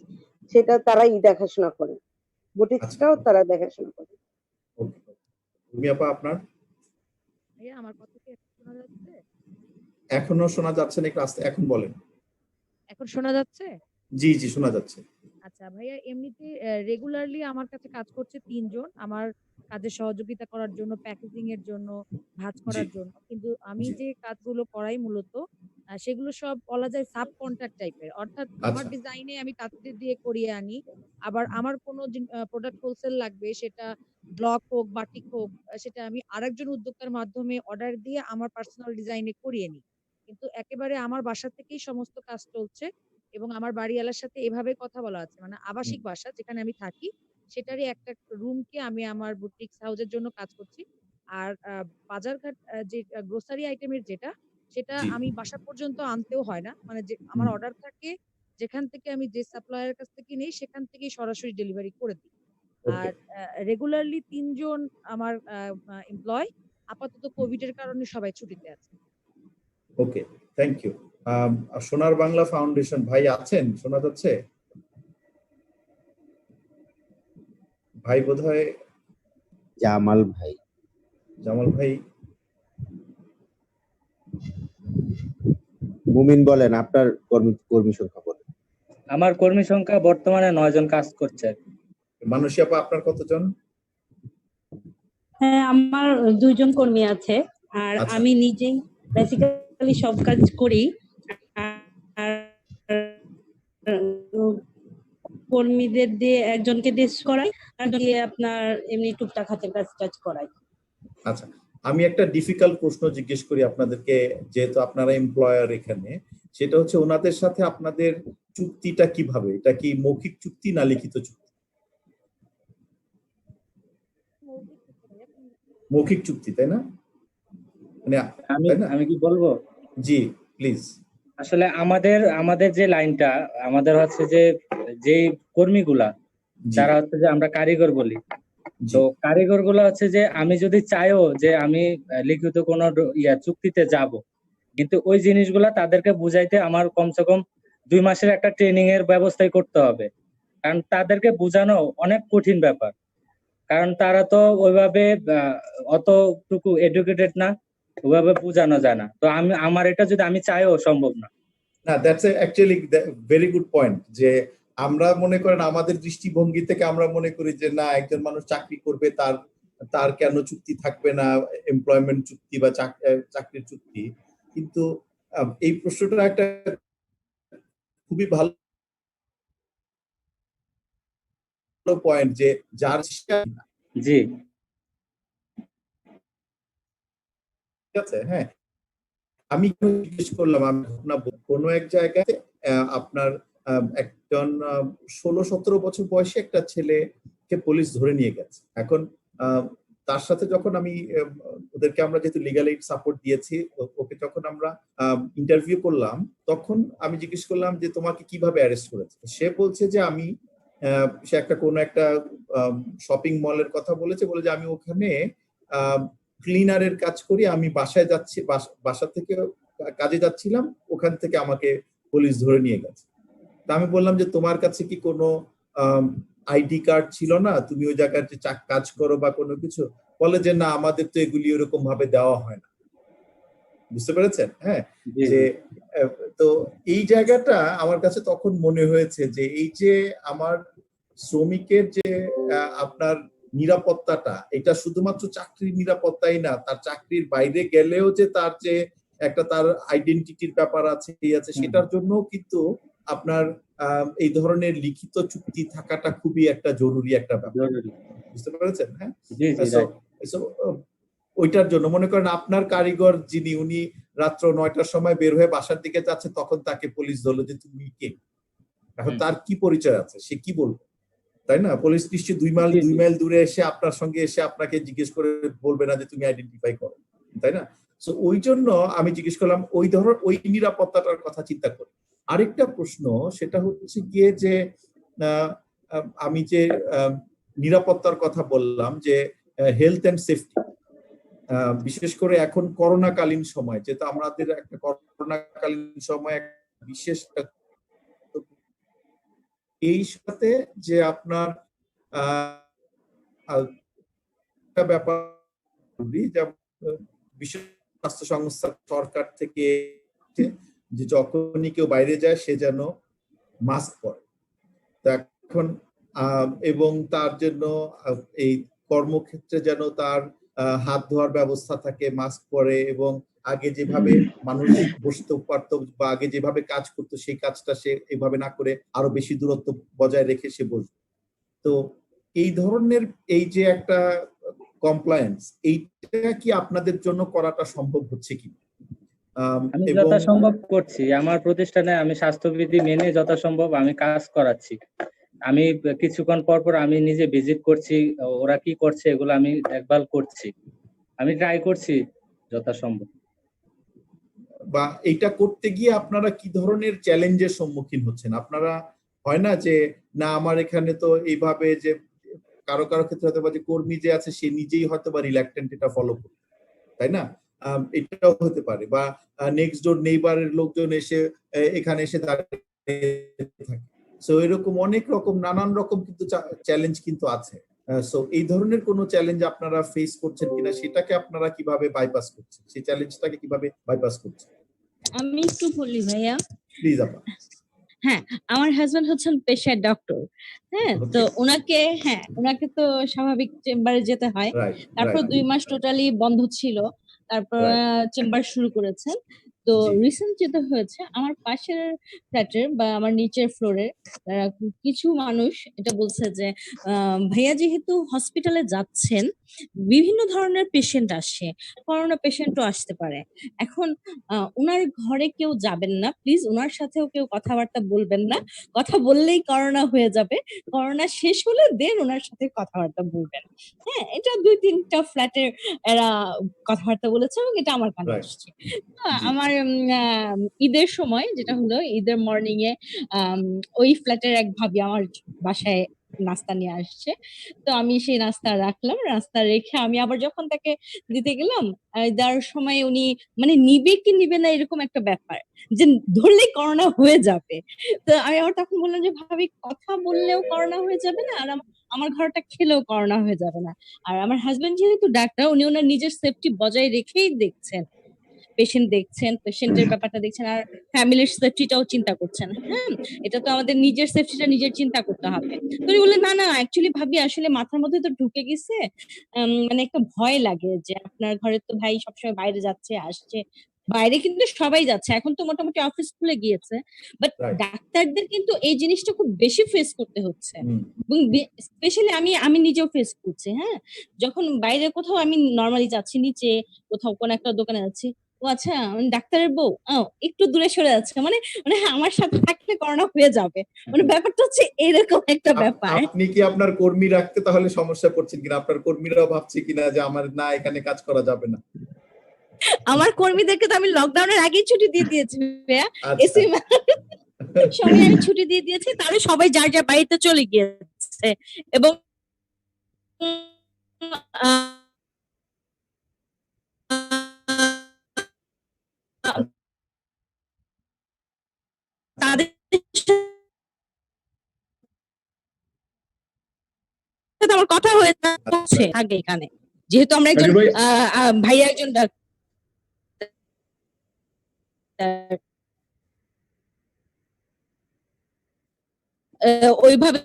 সেটা তারাই দেখাশোনা করে, আচ্ছা বুটিক্সটাও তারা দেখাশোনা করে। ওকে উর্মি আপা আপনার ভাইয়া আমার কথা কি এখন শোনা যাচ্ছে? এখনো শোনা যাচ্ছে না, একটু আস্তে এখন বলেন। এখন শোনা যাচ্ছে? জি জি শোনা যাচ্ছে। আচ্ছা ভাইয়া, এমনিতে রেগুলারলি আমার কাছে কাজ করছে ৩ জন আমার কাজে সহযোগিতা করার জন্য, প্যাকেজিং এর জন্য, ভাঁজ জি করার জন্য। কিন্তু আমি জি যে কাজগুলো করাই মূলত সেগুলো সব বলা যায় সাব কন্ট্রাক্ট টাইপের। অর্থাৎ আমার আচ্ছা ডিজাইনে আমি তাঁতিদের দিয়ে করিয়ে আনি। আবার আমার কোনো প্রোডাক্ট হোলসেল লাগবে, সেটা ব্লক হোক, বাটিক হোক, সেটা আমি আরেকজন উদ্যোক্তার মাধ্যমে অর্ডার দিয়ে আমার পার্সোনাল ডিজাইনে করিয়ে নিই। কিন্তু একেবারে আমার বাসা থেকেই সমস্ত কাজ চলছে। এবং আমার বাড়িওয়ালার সাথে এভাবে কথা বলা আছে, মানে হুম, আবাসিক বাসা যেখানে আমি থাকি সেটারই একটা রুমকে আমি আমার বুটিক্স হাউসের জন্য কাজ করছি। আর বাজারঘাট যে গ্রোসারি আইটেমের যেটা, সেটা জি আমি বাসা পর্যন্ত আনতেও হয় না। মানে যে আমার হুম, অর্ডার থাকে, যেখান থেকে আমি যে সাপ্লায়ারের কাছ থেকে নেই সেখান থেকেই সরাসরি ডেলিভারি করে দিই। ওকে আর রেগুলারলি ৩ জন আমার এমপ্লয়ি, আপাতত কোভিড এর কারণে সবাই ছুটিতে আছে। Okay thank you. Sonar Bangla foundation ভাই আছেন, শোনা যাচ্ছে? ভাই বোধহয় জামাল ভাই। জামাল ভাই মুমিন বলেন আপনার কর্মী সংখ্যা বলেন। আমার কর্মী সংখ্যা বর্তমানে ৯ জন কাজ করছে। মানসী আপা আপনার কতজন? হ্যাঁ, আমার ২ জন কর্মী আছে। আর আচ্ছা আমি নিজেই বেসিক্যালি সব কাজ করি। আর কর্মীদের দিয়ে একজনকে ডেস্ক করাই, আরেকজনকে আপনার এমনি টুকটাক হাতের কাজ করাই। আচ্ছা আমি একটা ডিফিকাল্ট প্রশ্ন জিজ্ঞেস করি আপনাদেরকে, যেহেতু আপনারা এমপ্লয়ার এখানে, সেটা হচ্ছে ওনাদের সাথে আপনাদের চুক্তিটা কিভাবে? এটা কি মৌখিক চুক্তি না লিখিত চুক্তি? মৌখিক চুক্তি তাই না? মানে আমি তাই না? আমি কি বলবো? জি প্লিজ। আসলে আমাদের যে লাইনটা, আমাদের হচ্ছে যে কর্মীগুলা জি যারা হচ্ছে যে আমরা কারিগর বলি, জি তো কারিগর গুলা হচ্ছে যে আমি যদি চাইও যে আমি লিখিত কোনো চুক্তিতে যাব, কিন্তু ওই জিনিসগুলা তাদেরকে বুঝাইতে আমার কমসে কম ২ মাসের একটা ট্রেনিং এর ব্যবস্থাই করতে হবে। কারণ তাদেরকে বোঝানো অনেক কঠিন ব্যাপার। কারণ তারা তো ওইভাবে অতটুকু এডুকেটেড না, ওইভাবে বোঝানো যায় না। তো আমার এটা যদি আমি চাইও সম্ভব না। না that's actually very good point, যে আমরা মনে করেন আমাদের দৃষ্টিভঙ্গি থেকে আমরা মনে করি যে না, একজন মানুষ চাকরি করবে, তার তার কেন চুক্তি থাকবে না, এমপ্লয়মেন্ট চুক্তি বা চাকরির চুক্তি। কিন্তু এই প্রশ্নটা একটা খুবই ভালো পয়েন্ট, যে যার জি ঠিক আছে। হ্যাঁ আমি জিজ্ঞেস করলাম, আমি ঘটনা কোনো এক জায়গায় আপনার একজন ১৬-১৭ বছর বয়সী একটা ছেলেকে পুলিশ ধরে নিয়ে গেছে। এখন তার সাথে যখন আমি ওদেরকে আমরা যেহেতু লিগ্যাল এইড সাপোর্ট দিয়েছি, ওকে যখন আমরা ইন্টারভিউ করলাম, তখন আমি জিজ্ঞেস করলাম যে তোমাকে কিভাবে অ্যারেস্ট করেছে। সে বলছে যে আমি সে কোনো একটা শপিং মলের কথা বলেছে, বলে যে আমি ওখানে ক্লিনারের কাজ করি, আমি বাসায় যাচ্ছি, বাসা থেকে কাজে যাচ্ছিলাম, ওখান থেকে আমাকে পুলিশ ধরে নিয়ে গেছে। তা আমি বললাম যে তোমার কাছে কি কোনো আইডি কার্ড ছিল না, তুমি ওই জায়গায় যে কাজ করো বা কোনো কিছু? বলে যে না, আমাদের তো এগুলি ওরকম ভাবে দেওয়া হয় না। বুঝতে পেরেছেন? হ্যাঁ, জি যে জি তো এই জায়গাটা আমার কাছে তখন মনে হয়েছে যে এই যে আমার শ্রমিকের যে আপনার নিরাপত্তাটা, এটা শুধুমাত্র চাকরির নিরাপত্তাই না, তার চাকরির বাইরে গেলেও যে তার যে একটা তার আইডেন্টিটির ব্যাপার আছে সেটার জন্য কিন্তু আপনার এই ধরনের লিখিত চুক্তি থাকাটা খুবই একটা জরুরি একটা ব্যাপার। জরুরি। বুঝতে পেরেছেন? হ্যাঁ জি জি রাইট। ওইটার জন্য মনে করেন আপনার কারিগর যিনি, উনি রাত্র 9টার সময় বের হয়ে বাসার দিকে যাচ্ছে, তখন তাকে পুলিশ ধরলো যে তুমি কে, এখন তার কি পরিচয় আছে, সে কি বলবে, তাই না? পুলিশ নিশ্চয়ই 2 মাইল দূরে এসে আপনার সঙ্গে এসে আপনাকে জিজ্ঞেস করে বলবে না যে তুমি আইডেন্টিফাই করো, তাই না? সো ওই জন্য আমি জিজ্ঞেস করলাম ওই নিরাপত্তাটার কথা চিন্তা করি। আরেকটা প্রশ্ন সেটা হচ্ছে গিয়ে যে আমি যে নিরাপত্তার কথা বললাম, যে হেলথ এন্ড সেফটি, বিশেষ করে এখন করোনাকালীন সময়, যেহেতু আমাদের একটা করোনাকালীন সময় বিশেষ এই সাথে যে আপনার ব্যাপার বিশ্ব স্বাস্থ্য সংস্থা সরকার থেকে যে যখনই কেউ বাইরে যায় সে যেন মাস্ক পরে। এখন এবং তার জন্য এই কর্মক্ষেত্রে যেন তার হাত ধোয়ার ব্যবস্থা থাকে, মাস্ক পরে, এবং আগে যেভাবে মানুষ বসতে পারতো বা আগে যেভাবে কাজ করতো সেই কাজটা সে এভাবে না করে আরো বেশি দূরত্ব বজায় রেখে সে বসবে। তো এই ধরনের এই যে একটা কমপ্লায়েন্স, এইটা কি আপনাদের জন্য করাটা সম্ভব হচ্ছে কি? আমি যথাসম্ভব করছি, আমার প্রতিষ্ঠানে আমি স্বাস্থ্যবিধি মেনে যথাসম্ভব আমি কাজ করাচ্ছি। আমি কিছুক্ষণ পর পর আমি নিজে ভিজিট করছি, ওরা কি করছে এগুলো আমি দেখভাল করছি, আমি ট্রাই করছি যথাসম্ভব। বা এইটা করতে গিয়ে আপনারা কি ধরনের চ্যালেঞ্জের সম্মুখীন হচ্ছেন? আপনারা হয় না যে না আমার এখানে তো এইভাবে, যে কারো কারো ক্ষেত্রে হয়তো বা যে কর্মী যে আছে সে নিজেই হয়তো বা রিল্যাক্টেন্ট এটা ফলো করে, তাই না? এটাও হতে পারে, বা নেক্সট ডোর নেইবারের লোকজন এসে এখানে এসে দাঁড়িয়ে থাকে। সো এরকম অনেক রকম নানান রকম কিন্তু চ্যালেঞ্জ কিন্তু আছে। সো এই ধরনের কোনো চ্যালেঞ্জ আপনারা ফেস করছেন কিনা, সেটাকে আপনারা কিভাবে বাইপাস করছেন, সেই চ্যালেঞ্জটাকে কিভাবে বাইপাস করছেন? আমি একটু বলি ভাইয়া। প্লিজ আপা। হ্যাঁ, আমার হাজবেন্ড হচ্ছেন পেশায় ডক্টর। হ্যাঁ, তো ওনাকে তো স্বাভাবিক চেম্বারে যেতে হয়। তারপর 2 মাস টোটালি বন্ধ ছিল। তারপর চেম্বার শুরু করেছেন। তো রিসেন্ট যেটা হয়েছে, আমার পাশের ফ্ল্যাটের বা আমার নিচের ফ্লোরের কিছু মানুষ এটা বলছে যে ভাইয়া যেহেতু হসপিটালে যাচ্ছেন, বিভিন্ন ধরনের পেশেন্ট আসে, করোনা পেশেন্টও আসতে পারে। এখন উনার ঘরে কেউ যাবেন না, প্লিজ উনার সাথেও কেউ কথাবার্তা বলবেন না, কথা বললেই করোনা হয়ে যাবে, করোনা শেষ হলে দেন ওনার সাথে কথাবার্তা বলবেন। হ্যাঁ, এটা 2-3টা ফ্ল্যাটের এরা কথাবার্তা বলেছে এবং এটা আমার কানে আসছে। আমার ঈদের সময় যেটা হলো, ঈদের মর্নিং এ ওই ফ্ল্যাটের এক ভাবি আমার বাসায় নাস্তা নিয়ে আসছে। তো আমি সেই নাস্তা রাখলাম, নাস্তা রেখে আমি আবার যখন তাকে দিতে গেলাম, দেওয়ার সময় উনি মানে নিবে কি নিবে না এরকম একটা ব্যাপার, যে ধরলেই করোনা হয়ে যাবে। তো আমি আবার তখন বললাম যে ভাবি কথা বললেও করোনা হয়ে যাবে না, আর আমার ঘরটা খেলেও করোনা হয়ে যাবে না। আর আমার হাজবেন্ড যেহেতু ডাক্তার, উনি ওনার নিজের সেফটি বজায় রেখেই দেখছেন, পেশেন্টের ব্যাপারটা দেখছেন, আর ফ্যামিলির সেফটিটাও চিন্তা করছেন। হ্যাঁ, এটা তো আমাদের নিজের সেফটিটা নিজের চিন্তা করতে হবে। তো উনি বললেন না অ্যাকচুয়ালি ভাবি আসলে মাথার মধ্যে তো ঢুকে গেছে, মানে একটা ভয় লাগে যে আপনার ঘরে তো ভাই সবসময় বাইরে যাচ্ছে আসছে, বাইরে কিন্তু সবাই যাচ্ছে, এখন তো মোটামুটি অফিস খুলে গিয়েছে, বাট ডাক্তারদের কিন্তু এই জিনিসটা খুব বেশি ফেস করতে হচ্ছে, এবং স্পেশালি আমি নিজেও ফেস করছি। হ্যাঁ, যখন বাইরে কোথাও আমি নর্মালি যাচ্ছি, নিচে কোথাও কোন একটা দোকানে যাচ্ছি, ও আচ্ছা ডাক্তারের বউ একটু দূরে সরে যাচ্ছে, মানে আমার সাথে থাকলে করোনা হয়ে যাবে, মানে ব্যাপারটা হচ্ছে এরকম একটা ব্যাপার। আপনি কি আপনার কর্মী রাখতে তাহলে সমস্যা পড়ছেন কিনা? আপনার কর্মীরাও ভাবছে কিনা যে আমার না এখানে কাজ করা যাবে না? আমার কর্মীদেরকে তো আমি লকডাউনের আগেই ছুটি দিয়ে দিয়েছি ভাইয়া, এসি সবাই আমি ছুটি দিয়ে দিয়েছি, তাহলে সবাই যার যার বাড়িতে চলে গিয়েছে, এবং তাদের সাথে আমার কথা হয়েছে আগে এখানে, যেহেতু আমরা একজন ভাইয়া একজন ওইভাবে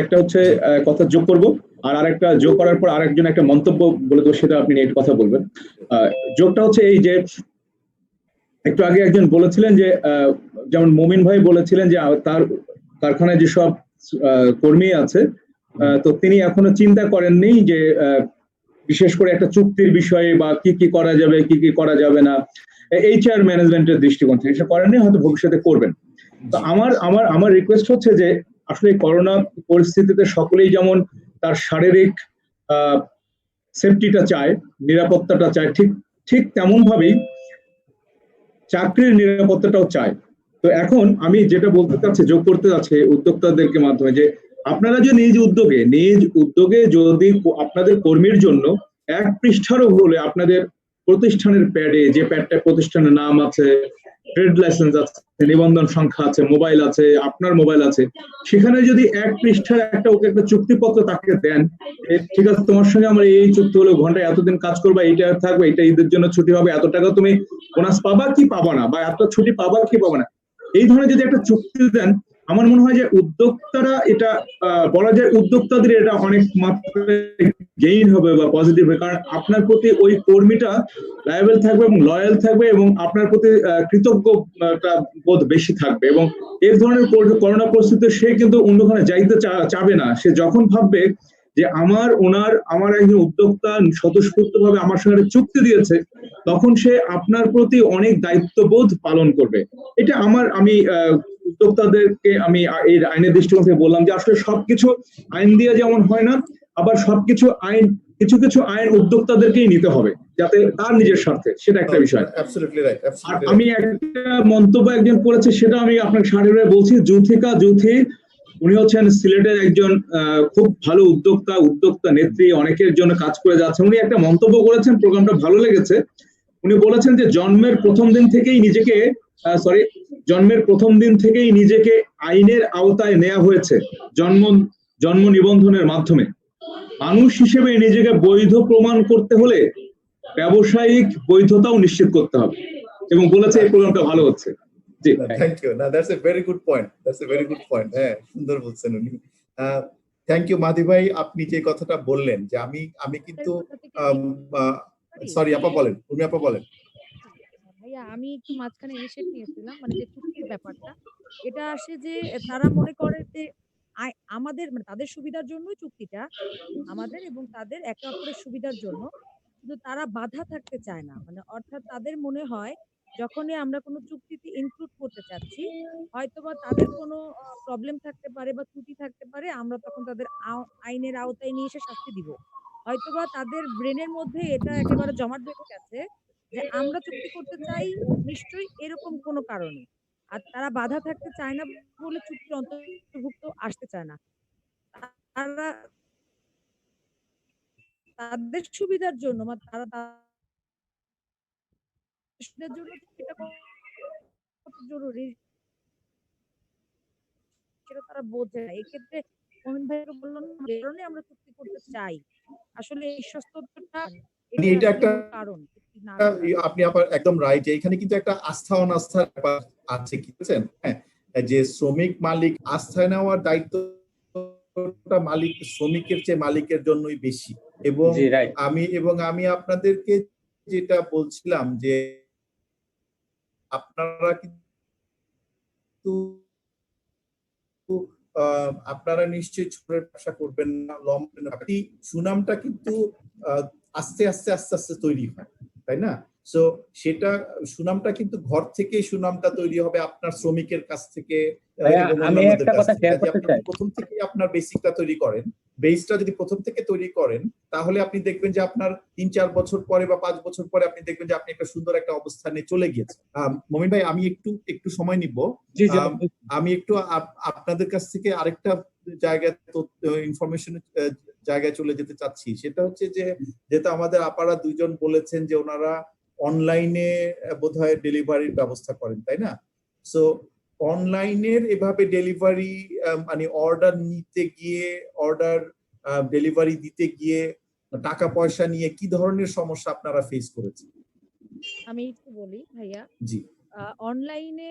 একটা হচ্ছে কথা যোগ করব, আর আরেকটা যোগ করার পর আরেকজন একটা মন্তব্য বলে তো সেটা আপনি নেট কথা বলবেন। যোগটা হচ্ছে এই যে একটু আগে একজন বলেছিলেন যে যেমন মুমিন ভাই বলেছিলেন যে তার কারখানায় যেসব কর্মী আছে তো তিনি এখনো চিন্তা করেননি যে বিশেষ করে একটা চুক্তির বিষয়ে বা কি কি করা যাবে কি কি করা যাবে না, এইচআর ম্যানেজমেন্টের দৃষ্টিকোণ থেকে সেটা করেননি, হয়তো ভবিষ্যতে করবেন। তো আমার রিকোয়েস্ট হচ্ছে যে আসলে করোনা পরিস্থিতিতে সকলেই যেমন তার শারীরিক সেফটিটা চায়, নিরাপত্তাটা চায়, ঠিক ঠিক তেমন ভাবেই চাকরির নিরাপত্তাটাও চায়। তো এখন আমি যেটা বলতে চাচ্ছি, যোগ করতে যাচ্ছে উদ্যোক্তাদেরকে মাধ্যমে, যে আপনারা যে নিজ উদ্যোগে যদি আপনাদের কর্মীর জন্য এক পৃষ্ঠারও হলে আপনাদের প্রতিষ্ঠানের প্যাডে, যে প্যাডটা প্রতিষ্ঠানের নাম আছে, ট্রেড লাইসেন্স আছে, নিবন্ধন সংখ্যা আছে, মোবাইল আছে, আপনার মোবাইল আছে, সেখানে যদি এক পৃষ্ঠার ওকে একটা চুক্তিপত্র তাকে দেন, ঠিক আছে তোমার সঙ্গে আমার এই চুক্তি হলো, ঘন্টায় এতদিন কাজ করবা, এইটা থাকবে, এটা ঈদের জন্য ছুটি হবে, এত টাকা তুমি বোনাস পাবা কি পাবা না, বা এত ছুটি পাবা কি পাবা না, এই ধরনের যদি একটা চুক্তি দেন, আমার মনে হয় যে উদ্যোক্তারা এটা বলা যায় উদ্যোক্তাদের এটা অনেক মাত্রায় গেইন হবে বা পজিটিভ হবে, কারণ আপনার প্রতি ওই কর্মীটা লায়াবল থাকবে এবং লয়াল থাকবে এবং আপনার প্রতি কৃতজ্ঞতা বোধ বেশি থাকবে, এবং এই ধরনের করোনা পরিস্থিতিতে সে কিন্তু অন্যখানে যাইতে চাবে না। সে যখন ভাববে যে আমার একজন উদ্যোক্তা স্বতঃস্ফূর্ত ভাবে আমার সঙ্গে চুক্তি দিয়েছে, তখন সে আপনার প্রতি অনেক দায়িত্ববোধ পালন করবে। এটা আমি উদ্যোক্তাদেরকে আমি এই আইনের দৃষ্টিকোণ থেকে বললাম যে আসলে সবকিছু আইন দিয়ে যেমন হয় না, আবার সবকিছু কিছু কিছু আইন উদ্যোক্তাদেরকেই নিতে হবে যাতে তার নিজের স্বার্থে, সেটা একটা বিষয়। আর আমি একটা মন্তব্য একজন করেছে, সেটা আমি আপনাকে সার্টিফাই বলছি, জুথি, উনি হচ্ছেন সিলেটের একজন খুব ভালো উদ্যোক্তা নেত্রী, অনেকের জন্য কাজ করে যাচ্ছে। উনি একটা মন্তব্য করেছেন, প্রোগ্রামটা ভালো লেগেছে। উনি বলেছেন যে জন্মের প্রথম দিন থেকেই নিজেকে আইনের আওতায় নেওয়া হয়েছে জন্ম নিবন্ধনের মাধ্যমে। মানুষ হিসেবে নিজেকে বৈধ প্রমাণ করতে হলে ব্যবসায়িক বৈধতাও নিশ্চিত করতে হবে, এবং বলেছে এই প্রোগ্রামটা ভালো হচ্ছে। জি, থ্যাংক ইউ। না, that's a very good point. হ্যাঁ, সুন্দর বলছেন উনি। থ্যাংক ইউ মাদি ভাই, আপনি যে কথাটা বললেন যে আমি কিন্তু সরি আপা বলেন, উর্মি আপা বলেন। ভাইয়া আমি একটু মাঝখানে ইনিশিয়েট নিয়েছিলাম, মানে যে চুক্তির ব্যাপারটা, এটা আসে যে তারা মনে করে যে আমাদের মানে তাদের সুবিধার জন্যই চুক্তিটা, আমাদের এবং তাদের একে অপরের সুবিধার জন্য, কিন্তু তারা বাধা থাকতে চায় না। মানে অর্থাৎ তাদের মনে হয় যখনই আমরা কোনো চুক্তিতে ইনক্লুড করতে চাচ্ছি, হয়তোবা তাদের কোনো প্রবলেম থাকতে পারে বা ত্রুটি থাকতে পারে, আমরা তখন তাদের আইনের আওতায় নিয়ে এসে শাস্তি দিব। হয়তোবা তাদের ব্রেনের মধ্যে এটা একেবারে জমাট বেঁধে গেছে যে আমরা চুক্তি করতে চাই নিশ্চয়ই এরকম কোনো কারণে। আর তারা বাধা থাকতে চায় না বলে চুক্তির অন্তর্ভুক্ত আসতে চায় না। তারা তাদের সুবিধার জন্য বা তারা তাদের সুবিধার জন্য এটা কত জরুরি সেটা তারা বোঝে না। এক্ষেত্রে মমিন ভাইকে বললাম না, যে কারণে আমরা চুক্তি করতে চাই। আসলে এই বিশ্বস্ততা এটাই এটা আসলে একটা মূল কারণ চুক্তি না করার। আপনি একদম রাইট। এখানে কিন্তু একটা আস্থা অনাস্থার ব্যাপার আছে, কি বলছেন? হ্যাঁ, যে শ্রমিক মালিক আস্থায় নেওয়ার দায়িত্বটা শ্রমিকের চেয়ে মালিকের জন্যই বেশি। এবং আমি আপনাদেরকে যেটা বলছিলাম যে আপনারা কিন্তু আপনারা নিশ্চয়ই ছোটের ব্যবসা করবেন না, সুনামটা কিন্তু আস্তে আস্তে তৈরি হয়, তাই না? সো সেটা সুনামটা কিন্তু ঘর থেকে সুনামটা তৈরি হবে, আপনার শ্রমিকের কাছ থেকে, আমি একটা কথা শেয়ার করতে চাই। প্রথম থেকে আপনার বেসিকটা তৈরি করেন, বেসটা যদি প্রথম থেকে তৈরি করেন, তাহলে আপনি দেখবেন যে আপনার 3-4 বছর পরে বা 5 বছর পরে আপনি দেখবেন যে আপনি একটা সুন্দর একটা অবস্থানে চলে গিয়েছেন। মমিন ভাই, আমি একটু সময় নিব। আমি একটু আপনাদের কাছ থেকে আরেকটা জায়গায় ইনফরমেশন জায়গায় চলে যেতে চাচ্ছি। সেটা হচ্ছে যে যেটা আমাদের আপারা দুইজন বলেছেন যে ওনারা অনলাইনে বোধহয় ডেলিভারির ব্যবস্থা করেন, তাই না? সো অনলাইনের এভাবে ডেলিভারি মানে অর্ডার নিতে গিয়ে, অর্ডার ডেলিভারি দিতে গিয়ে টাকা পয়সা নিয়ে কি ধরনের সমস্যা আপনারা ফেস করেছেন? আমি একটু বলি ভাইয়া। জি। অনলাইনে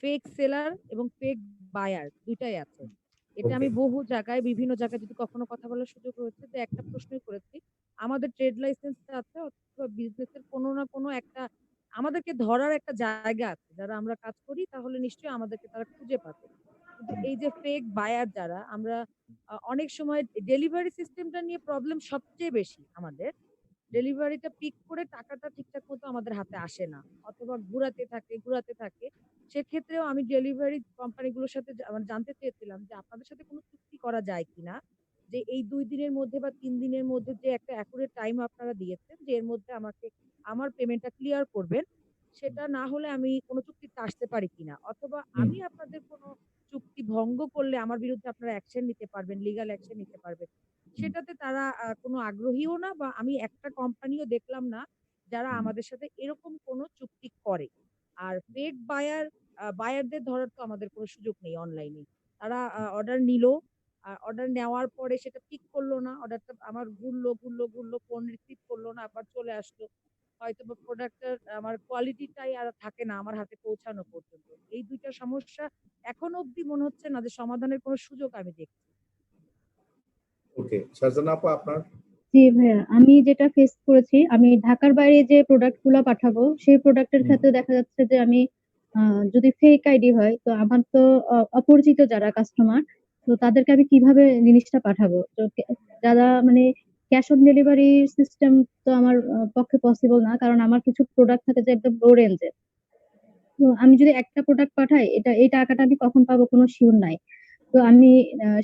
ফেক সেলার এবং ফেক বায়ার দুইটাই আছে। এটা আমি বিভিন্ন জায়গায় যদি কখনো কথা বলার সুযোগ হয়েছে, যে একটা প্রশ্নই করেছি। আমাদের ট্রেড লাইসেন্স আছে অথবা বিজনেসের কোনো না কোনো একটা আমাদেরকে ধরার একটা জায়গা আছে। যারা আমরা কাজ করি তাহলে নিশ্চয়ই আমাদেরকে তারা খুঁজে পাবে। কিন্তু এই যে ফেক বায়ার যারা, আমরা অনেক সময় ডেলিভারি সিস্টেমটা নিয়ে প্রবলেম সবচেয়ে বেশি আমাদের। ডেলিভারিটা পিক করে টাকাটা ঠিকঠাক মতো আমাদের হাতে আসে না, অথবা ঘুরাতে থাকে। সেক্ষেত্রেও আমি ডেলিভারি কোম্পানিগুলোর সাথে মানে জানতে চেয়েছিলাম যে আপনাদের সাথে কোনো চুক্তি করা যায় কিনা, যে এই ২ দিনের মধ্যে বা ৩ দিনের মধ্যে যে একটা অ্যাকুরেট টাইম আপনারা দিয়েছেন যে এর মধ্যে আমাকে আমার পেমেন্টটা ক্লিয়ার করবেন, সেটা না হলে আমি কোনো চুক্তিতে আসতে পারি কিনা, অথবা আমি আপনাদের কোনো চুক্তি ভঙ্গ করলে আমার বিরুদ্ধে আপনারা অ্যাকশন নিতে পারবেন, লিগ্যাল অ্যাকশন নিতে পারবেন। সেটাতে তারা কোনো আগ্রহীও না, বা আমি একটা কোম্পানিও দেখলাম না যারা আমাদের সাথে এরকম কোনো চুক্তি করে। আর ফেক বায়ারদের ধরার তো আমাদের কোনো সুযোগ নেই অনলাইনে। তারা অর্ডার নিলো, অর্ডার নেওয়ার পরে সেটা পিক করলো না, অর্ডারটা আমার ঘুরলো, ফোন রিসিভ করলো না, আবার চলে আসলো। হয়তোবা প্রোডাক্টটার আমার কোয়ালিটিটাই আর থাকে না আমার হাতে পৌঁছানো পর্যন্ত। এই ২ টা সমস্যা এখনো অব্দি মনে হচ্ছে না যে সমাধানের কোনো সুযোগ আমি দেখছি। ওকে, শাহজাহান আপা আপনার? জি ভাইয়া, আমি যেটা ফেস করেছি, আমি ঢাকার বাইরে যে প্রোডাক্ট গুলা পাঠাবো সেই প্রোডাক্টের ক্ষেত্রে দেখা যাচ্ছে যে আমি যদি ফেক আইডি হয়, তো আমার তো অপরিচিত যারা কাস্টমার, তো তাদেরকে আমি কিভাবে জিনিসটা পাঠাবো? তো যারা মানে ক্যাশ অন ডেলিভারি সিস্টেম তো আমার পক্ষে পসিবল না, কারণ আমার কিছু প্রোডাক্ট থাকে যে একদম লো রেঞ্জের। তো আমি যদি একটা প্রোডাক্ট পাঠাই, এই টাকাটা আমি কখন পাবো কোনো শিওর নাই। তো আমি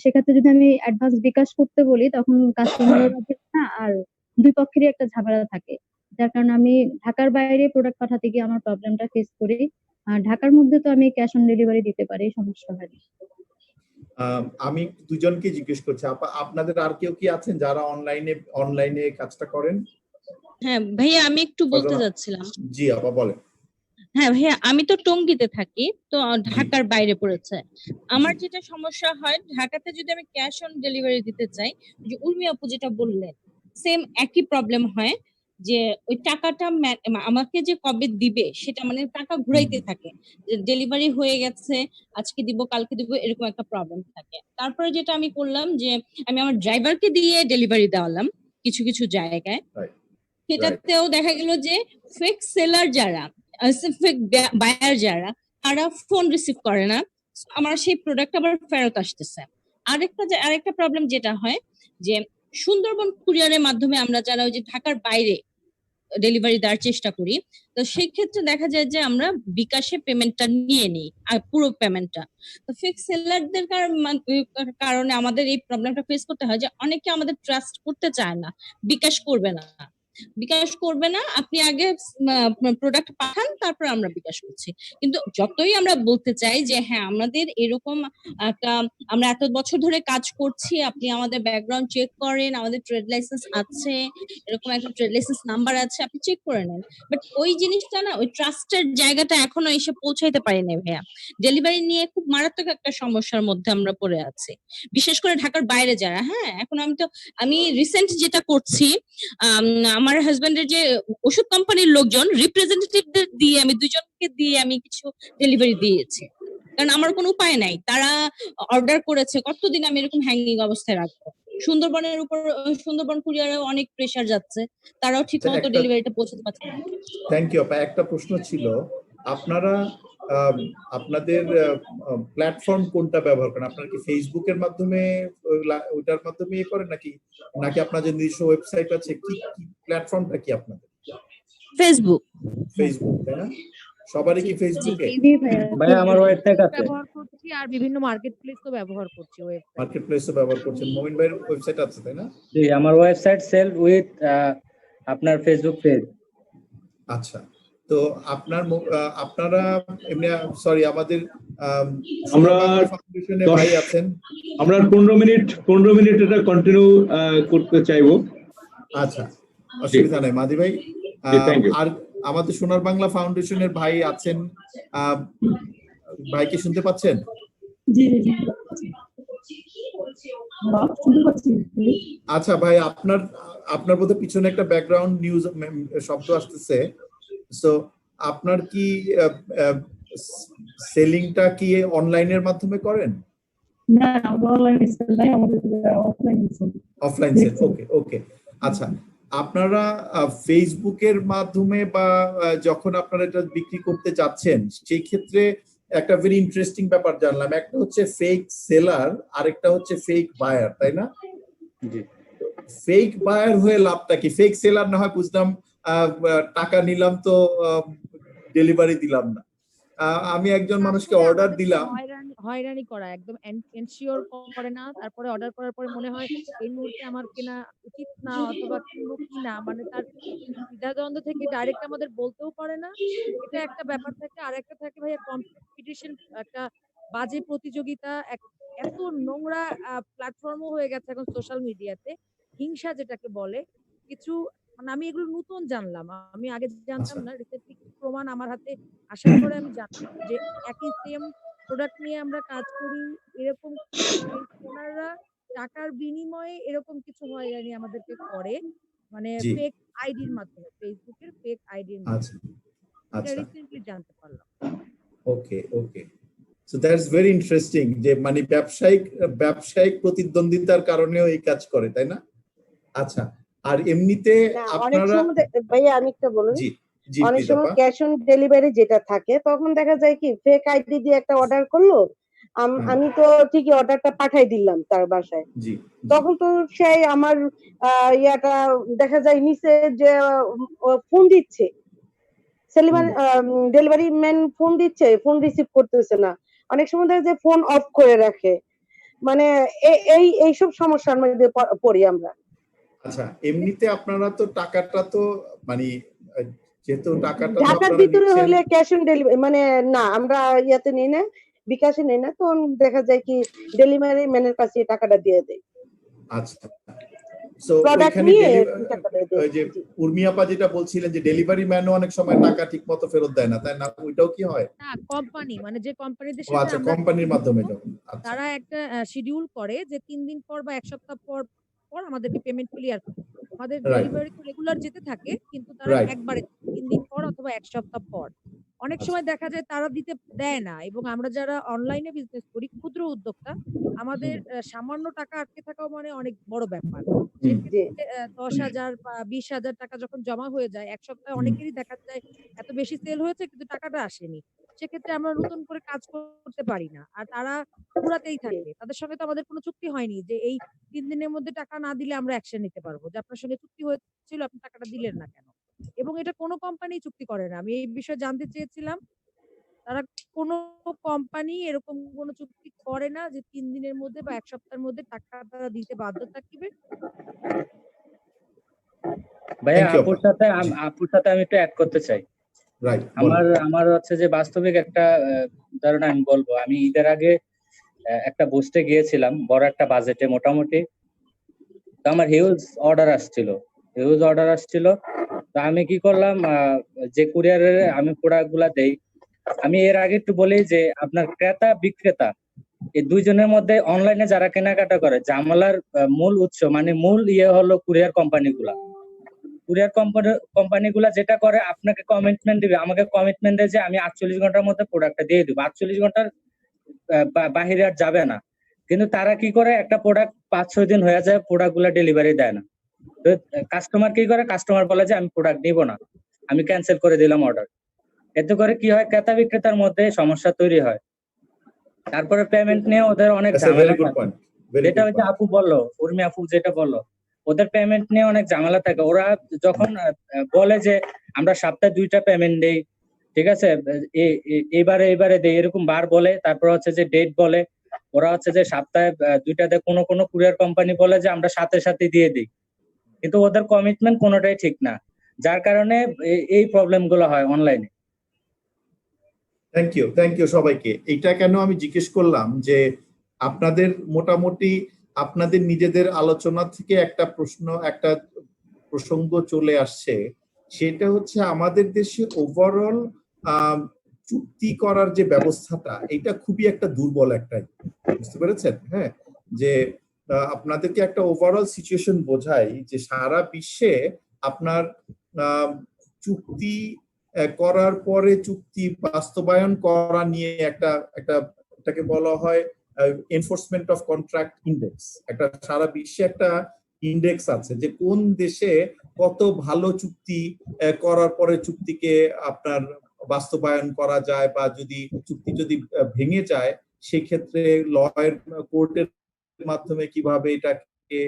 সেক্ষেত্রে যদি আমি অ্যাডভান্স বিকাশ করতে বলি, তখন কাস্টমারও রাজি না, আর ২ পক্ষেরই একটা ঝামেলা থাকে। যার কারণে আমি ঢাকার বাইরে প্রোডাক্ট পাঠাতে গিয়ে আমার প্রবলেমটা ফেস করি। আর ঢাকার মধ্যে তো আমি ক্যাশ অন ডেলিভারি দিতে পারি, সমস্যা হয় না। আমি দুজনকে জিজ্ঞেস করছি, আপা আপনাদের আর কেউ কি আছেন যারা অনলাইনে কাজটা করেন? হ্যাঁ ভাইয়া, আমি একটু বলতে যাচ্ছিলাম। জি আপা বলেন। হ্যাঁ ভাইয়া, আমি তো টঙ্গীতে থাকি, তো ঢাকার বাইরে পড়েছে। আমার যেটা সমস্যা হয়, ঢাকাতে যদি আমি ক্যাশ অন ডেলিভারি দিতে চাই, যে উর্মি আপু যেটা বললেন, সেম একই প্রবলেম হয়, যে ওই টাকাটা আমাকে যে কবে দিবে সেটা মানে টাকা ঘুরাইতে থাকে, যে ডেলিভারি হয়ে গেছে, আজকে দিব কালকে দিব, এরকম একটা প্রবলেম থাকে। তারপরে যেটা আমি করলাম যে আমি আমার ড্রাইভারকে দিয়ে ডেলিভারি দেওয়ালাম কিছু কিছু জায়গায়। সেটাতেও দেখা গেল যে ফেক সেলার যারা, ফেক বায়ার যারা, তারা ফোন রিসিভ করে না, আমার সেই প্রোডাক্ট আবার ফেরত আসতেছে। আরেকটা প্রবলেম যেটা হয়, যে সুন্দরবন কুরিয়ারের মাধ্যমে আমরা যারা ওই যে ঢাকার বাইরে ডেলিভারি দেওয়ার চেষ্টা করি, তো সেই ক্ষেত্রে দেখা যায় যে আমরা বিকাশে পেমেন্টটা নিয়ে নিই, আর পুরো পেমেন্টটা। তো ফেক সেলারদের কারণে আমাদের এই প্রবলেমটা ফেস করতে হয়, যে অনেকে আমাদের ট্রাস্ট করতে চায় না, বিকাশ করবে না, আপনি আগে প্রোডাক্ট পাঠান, তারপর আমরা বিকাশ করছি। কিন্তু যতই আমরা বলতে চাই যে হ্যাঁ আমাদের এরকম একটা, আমরা এত বছর ধরে কাজ করছি, আপনি আমাদের ব্যাকগ্রাউন্ড চেক করেন, আমাদের ট্রেড লাইসেন্স আছে, এরকম একটা ট্রেড লাইসেন্স নাম্বার আছে, আপনি চেক করে নেন, বাট ওই জিনিসটা না, ওই ট্রাস্টের জায়গাটা এখনো এসে পৌঁছাইতে পারিনি ভাইয়া। ডেলিভারি নিয়ে খুব মারাত্মক একটা সমস্যার মধ্যে আমরা পড়ে আছি, বিশেষ করে ঢাকার বাইরে যারা। হ্যাঁ, এখন আমি রিসেন্ট যেটা করছি, আমার হাজবেন্ডের যে ওষুধ কোম্পানির লোকজন, রিপ্রেজেন্টেটিভদের দিয়ে আমি দুজনকে দিয়ে আমি কিছু ডেলিভারি দিয়েছি, কারণ আমার কোনো উপায় নাই। তারা অর্ডার করেছে, কতদিন আমি এরকম হ্যাঙ্গিং অবস্থায় রাখবো? সুন্দরবন কুরিয়ারেও অনেক প্রেসার যাচ্ছে, তারাও ঠিক মতো ডেলিভারিটা পৌঁছাতে পারছে না। থ্যাংক ইউ আপা। একটা প্রশ্ন ছিল, আপনারা আপনাদের প্ল্যাটফর্ম কোনটা ব্যবহার করেন? আপনারা কি ফেসবুকের মাধ্যমে, ওইটার মাধ্যমে ইয়ে করেন, নাকি আপনাদের নিজস্ব ওয়েবসাইট আছে? কি প্ল্যাটফর্মটা কি আপনাদের? ফেসবুক, তাই না? সবারই কি ফেসবুকে? ভাইয়া আমার ওয়েবসাইট আছে, ব্যবহার করছি, আর বিভিন্ন মার্কেট প্লেসও ব্যবহার করছি। মার্কেট প্লেসও ব্যবহার করছেন। মমিন ভাইয়ের ওয়েবসাইট আছে তাই না? জি, আমার ওয়েবসাইট সেল উইথ আপনার ফেসবুক পেজ। আচ্ছা, তো আপনারা এমনি, সরি আমাদের আমরা ফাউন্ডেশনের ভাই আছেন, আমরা 15 মিনিট এটা কন্টিনিউ করতে চাইবো। আচ্ছা, অসুবিধা নাই মাদি ভাই। আর আমাদের সোনার বাংলা ফাউন্ডেশনের ভাই আছেন, ভাইকে শুনতে পাচ্ছেন? আচ্ছা ভাই, আপনার বোধহয় পিছনে একটা ব্যাকগ্রাউন্ড নিউজ শব্দ আসতেছে, সো আপনার কি সেলিংটা কি অনলাইনের মাধ্যমে করেন? না, আমরা অনলাইনে সেল নাই, আমাদের অফলাইন সেল। ওকে। আচ্ছা, আপনারা ফেসবুকের মাধ্যমে বা যখন আপনারা এটা বিক্রি করতে যাচ্ছেন, সেই ক্ষেত্রে একটা ভেরি ইন্টারেস্টিং ব্যাপার জানলাম, একটা হচ্ছে ফেক সেলার, আরেকটা হচ্ছে ফেক বায়ার, তাই না? জি। ফেক বায়ার হয়ে লাভটা কি? ফেক সেলার না হয় বুঝলাম, টাকা নিলাম তো ডেলিভারি দিলাম না। আমি একজন মানুষকে অর্ডার দিলাম, হয়রানি করা, একদম এনশিওর করে না, তারপরে অর্ডার করার পরে মনে হয় এই মুহূর্তে আমার কেনা উচিত না অথবা কিনবো কি না, মানে তার দ্বিধাদ্বন্দ্ব থেকে ডাইরেক্ট আমাদের বলতেও পারে না। এটা একটা ব্যাপার থাকে। আর একটা থাকে ভাইয়া কম্পিটিশন, একটা বাজে প্রতিযোগিতা, এত নোংরা প্ল্যাটফর্মও হয়ে গেছে এখন সোশ্যাল মিডিয়াতে, হিংসা যেটাকে বলে কিছু, মানে আমি এগুলো নতুন জানলাম, আমি আগে জানতাম না। রিসেন্টলি প্রমাণ আমার হাতে আসার পরে আমি জানলাম যে একই সেম প্রোডাক্ট নিয়ে আমরা কাজ করি, এরকম ওনারা টাকার বিনিময়ে এরকম কিছু হয়রানি আমাদেরকে করে, মানে জি। ফেক আইডির মাধ্যমে, ফেসবুকের ফেক আইডির মাধ্যমে। এটা আচ্ছা, রিসেন্টলি জানতে পারলাম। ওকে ওকে, সো দ্যাটস ভেরি ইন্টারেস্টিং যে মানে ব্যবসায়িক প্রতিদ্বন্দ্বিতার কারণেও এই কাজ করে, তাই না? আচ্ছা, আর এমনিতে অনেক আপনারা, সময় ভাইয়া আমি একটা বলি, জি জি অনেক প্লিজ সময় আপা, ক্যাশ অন ডেলিভারি যেটা থাকে তখন দেখা যায় কি ফেক আইডি দিয়ে একটা অর্ডার করলো, আমি তো ঠিকই অর্ডারটা পাঠাই দিলাম তার বাসায়, জি তখন তো সেই আমার ইয়াটা দেখা যায় নিচে যে ফোন দিচ্ছে ডেলিভারি ম্যান, ফোন দিচ্ছে, ফোন রিসিভ করতেছে না, অনেক সময় দেখা যায় ফোন অফ করে রাখে, মানে এইসব সমস্যার মধ্যে পড়ি আমরা। আচ্ছা, এমনিতে আপনারা তো টাকাটা তো মানে যেহেতু টাকাটা তো ঢাকার আপনারা ভিতরে নিচ্ছেন, হলে ক্যাশ অন ডেলিভারি মানে না, আমরা ইয়াতে নেই না, বিকাশে নেই না, তখন দেখা যায় কি ডেলিভারি ম্যানের কাছে টাকাটা দিয়ে দেয়, আচ্ছা, সো প্রোডাক্ট ওইখানে নিয়ে টাকাটা দিয়ে ওই যে দেয়। উর্মি আপা যেটা বলছিলেন যে ডেলিভারি ম্যানও অনেক সময় টাকা ঠিক মতো ফেরত দেয় না, তাই না? ওইটাও কি হয়? না, কোম্পানি, মানে যে কোম্পানিদের ও সাথে আচ্ছা, আমরা কোম্পানির মাধ্যমে যখন, আচ্ছা তারা একটা শিডিউল করে যে ৩ দিন পর বা ১ সপ্তাহ পর পর আমাদেরকে পেমেন্ট ক্লিয়ার করতে। আমাদের রাইট ডেলিভারি তো রেগুলার যেতে থাকে, কিন্তু তারা রাইট, একবারে ৩ দিন পর অথবা ১ সপ্তাহ পর। অনেক আচ্ছা সময় দেখা যায় তারা দিতে দেয় না, এবং আমরা যারা অনলাইনে বিজনেস করি, ক্ষুদ্র উদ্যোক্তা, আমাদের সামান্য টাকা আটকে থাকাও মানে অনেক বড় ব্যাপার। জি সেক্ষেত্রে ১০,০০০ বা ২০,০০০ টাকা যখন জমা হয়ে যায়, ১ সপ্তাহে অনেকেরই দেখা যায় এত বেশি সেল হয়েছে কিন্তু টাকাটা আসেনি। সেক্ষেত্রে আমরা নতুন করে কাজ করতে পারি না। আর তারা কুড়াতেই থাকে। তাদের সঙ্গে তো আমাদের কোনো চুক্তি হয়নি যে এই ৩ দিনের মধ্যে টাকা না দিলে আমরা অ্যাকশন নিতে পারবো। যে আপনার সঙ্গে চুক্তি হয়েছিল, আপনি টাকাটা দিলেন না কেন? এবং এটা কোনো কোম্পানি চুক্তি করে না। আমি এই বিষয়ে জানতে চেয়েছিলাম। তারা কোনো কোম্পানি এরকম কোনো চুক্তি করে না যে ৩ দিনের মধ্যে বা ১ সপ্তাহের মধ্যে টাকা তারা দিতে বাধ্য থাকবে। ভাইয়া থ্যাংক ইউ আপা, জি আপুর সাথে আমি একটু অ্যাড করতে চাই। রাইট, আমার হচ্ছে যে বাস্তবিক একটা উদাহরণ আমি বলবো। আমি ঈদের আগে একটা বুস্টে গিয়েছিলাম, বড় একটা বাজেটে মোটামুটি। তো আমার হিউজ অর্ডার আসছিল। তো আমি কি করলাম, যে কুরিয়ারে আমি প্রোডাক্ট গুলা দেই, আমি এর আগে একটু বলি যে আপনার ক্রেতা বিক্রেতা এই দুইজনের মধ্যে অনলাইনে যারা কেনাকাটা করে ঝামেলার মূল উৎস মানে মূল হলো কুরিয়ার কোম্পানিগুলা। কুরিয়ার কোম্পানিগুলা যেটা করে, আপনাকে কমিটমেন্ট দিবে, আমাকে কমিটমেন্ট দেয় যে আমি 48 ঘন্টার মধ্যে প্রোডাক্টটা দিয়ে দিব, 48 ঘন্টার বাহিরে আর যাবে না। কিন্তু তারা কি করে, একটা প্রোডাক্ট 5-6 দিন হয়ে যায়, প্রোডাক্ট গুলা ডেলিভারি দেয় না। তো কাস্টমার কি করে, কাস্টমার বলে যে আমি প্রোডাক্ট নিব না, আমি ক্যান্সেল করে দিলাম অর্ডার। এতে করে কি হয়, ক্রেতা বিক্রেতার মধ্যে সমস্যা তৈরি হয়। তারপরে পেমেন্ট নিয়ে ওদের অনেক ঝামেলা থাকে, যেটা ওই যে আপু বললো, উর্মি আপু যেটা বললো, ওদের পেমেন্ট নিয়ে অনেক ঝামেলা থাকে। ওরা যখন বলে যে আমরা সপ্তাহে 2টা পেমেন্ট দেই, ঠিক আছে, এইবারে দেই, এরকম বার বলে, তারপর হচ্ছে যে ডেট বলে, ওরা হচ্ছে যে সপ্তাহে 2টা দেয়। কোনো কুরিয়ার কোম্পানি বলে যে আমরা সাথে সাথে দিয়ে দিই, কিন্তু ওদের কমিটমেন্ট কোনোটাই ঠিক না, যার কারণে এই প্রবলেম গুলো হয় অনলাইনে। থ্যাংক ইউ সবাইকে। এইটা কেন আমি জিজ্ঞেস করলাম যে আপনাদের মোটামুটি আপনাদের নিজেদের আলোচনা থেকে একটা প্রসঙ্গ চলে আসছে, সেটা হচ্ছে আমাদের দেশে ওভারঅল চুক্তি করার যে ব্যবস্থাটা, এটা খুবই একটা দুর্বল একটা, বুঝতে পেরেছেন? হ্যাঁ, যে আপনাদেরকে একটা ওভারঅল সিচুয়েশন বোঝাই যে সারা বিশ্বে আপনার চুক্তি করার পরে চুক্তি বাস্তবায়ন করা নিয়ে এটাকে বলা হয় এনফোর্সমেন্ট অফ কন্ট্রাক্ট ইন্ডেক্স। একটা সারা বিশ্বে একটা ইন্ডেক্স আছে যে কোন দেশে কত ভালো চুক্তি করার পরে চুক্তিকে আপনার বাস্তবায়ন করা যায় বা যদি চুক্তি যদি ভেঙে যায় সেক্ষেত্রে লয়ের কোর্টের মাধ্যমে কিভাবে এটাকে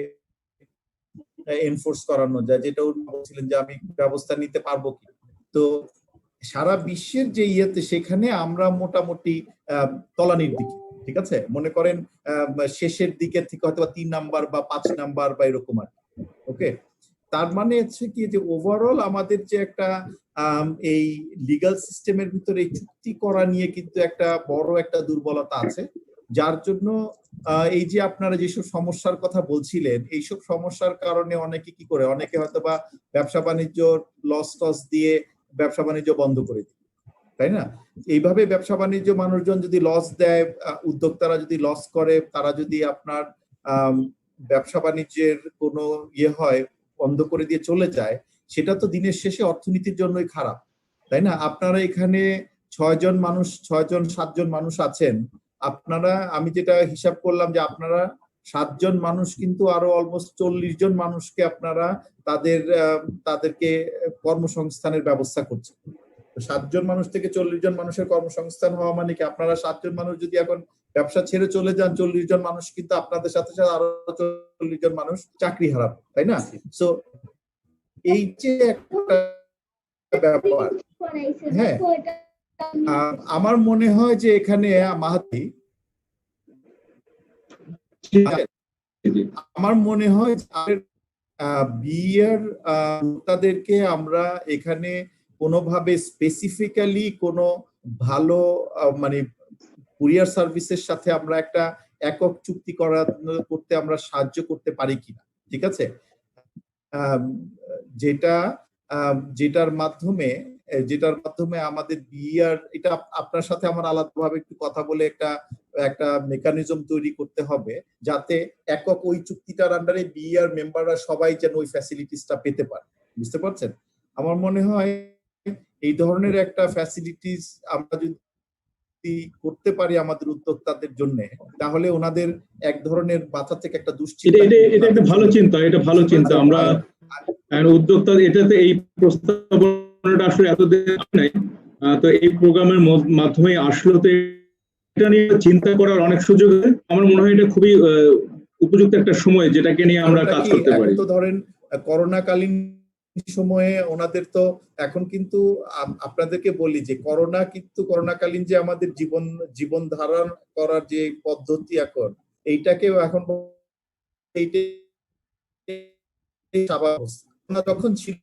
এনফোর্স করানো যায়, যেটা বলছিলেন যে আমি ব্যবস্থা নিতে পারবো কি। তো সারা বিশ্বের যে ইয়েতে সেখানে আমরা মোটামুটি তলানির দিকে, ঠিক আছে, মনে করেন শেষের দিকে থেকে হয়তো 3 নাম্বার বা 5 নাম্বার বা এরকম আর ওকে। তার মানে হচ্ছে কি যে ওভারঅল আমাদের যে একটা এই লিগ্যাল সিস্টেমের ভিতরে এই চুক্তি করা নিয়ে কিন্তু একটা বড় একটা দুর্বলতা আছে, যার জন্য এই যে আপনারা যেসব সমস্যার কথা বলছিলেন এইসব সমস্যার কারণে অনেকে কি করে, অনেকে হয়তো বা ব্যবসা বাণিজ্য লস টস দিয়ে ব্যবসা বাণিজ্য বন্ধ করে দিই, তাই না? এইভাবে ব্যবসা বাণিজ্য মানুষজন যদি লস দেয়, উদ্যোক্তারা যদি লস করে, তারা যদি আপনার ব্যবসা বাণিজ্যের কোনো ইয়ে হয় বন্ধ করে দিয়ে চলে যায়, সেটা তো দিনের শেষে অর্থনীতির জন্যই খারাপ, তাই না? আপনারা এখানে 7 জন মানুষ আছেন, আপনারা, আমি যেটা হিসাব করলাম যে আপনারা 7 জন মানুষ কিন্তু আরো অলমোস্ট 40 জন মানুষকে আপনারা তাদেরকে কর্মসংস্থানের ব্যবস্থা করছেন। 7 জন মানুষ থেকে 40 জন মানুষের কর্মসংস্থান হওয়া মানে কি, আপনারা 7 জন মানুষ যদি এখন ব্যবসা ছেড়ে চলে যান, 40 জন মানুষ কিন্তু আপনাদের সাথে সাথে আরো 40 জন মানুষ চাকরি হারাবে, তাই না? সো এই যে একটা ব্যাপার, হ্যাঁ, আমার মনে হয় যে এখানে মাহাতি, আমার মনে হয় বিয়ের তাদেরকে আমরা এখানে কোনোভাবে স্পেসিফিক্যালি কোনো ভালো মানে কুরিয়ার সার্ভিসের সাথে আমরা একটা একক চুক্তি করতে আমরা সাহায্য করতে পারি কিনা, ঠিক আছে, যেটার মাধ্যমে আমাদের বিয়ার, এটা আপনার সাথে আমার আলাদাভাবে একটু কথা বলে একটা মেকানিজম তৈরি করতে হবে, যাতে একক ওই চুক্তিটার আন্ডারে বিয়ার মেম্বাররা সবাই যেন ওই ফ্যাসিলিটিসটা পেতে পারে, বুঝতে পারছেন? আমার মনে হয় এই ধরনের একটা ফ্যাসিলিটিস আমরা যদি করতে পারি আমাদের উদ্যোক্তাদের জন্য, তাহলে ওনাদের এক ধরনের মাথা থেকে একটা দুশ্চিন্তা, এটা একটা ভালো চিন্তা, এটা ভালো চিন্তা। আমরা উদ্যোক্তা এটাতে এই প্রস্তাবনাটা আসলে এতদিন নাই, তো এই প্রোগ্রামের মাধ্যমে আসলে তো এটা নিয়ে চিন্তা করার অনেক সুযোগ। আমার মনে হয় এটা খুবই উপযুক্ত একটা সময় যেটাকে নিয়ে আমরা কাজ করতে পারি। তো ধরেন করোনাকালীন সময়ে ওনাদের তো এখন কিন্তু আপনাদেরকে বলি যে করোনাকালীন যে আমাদের জীবন ধারণ করার যে পদ্ধতি এখন, এইটাকেও এখন যখন ছিল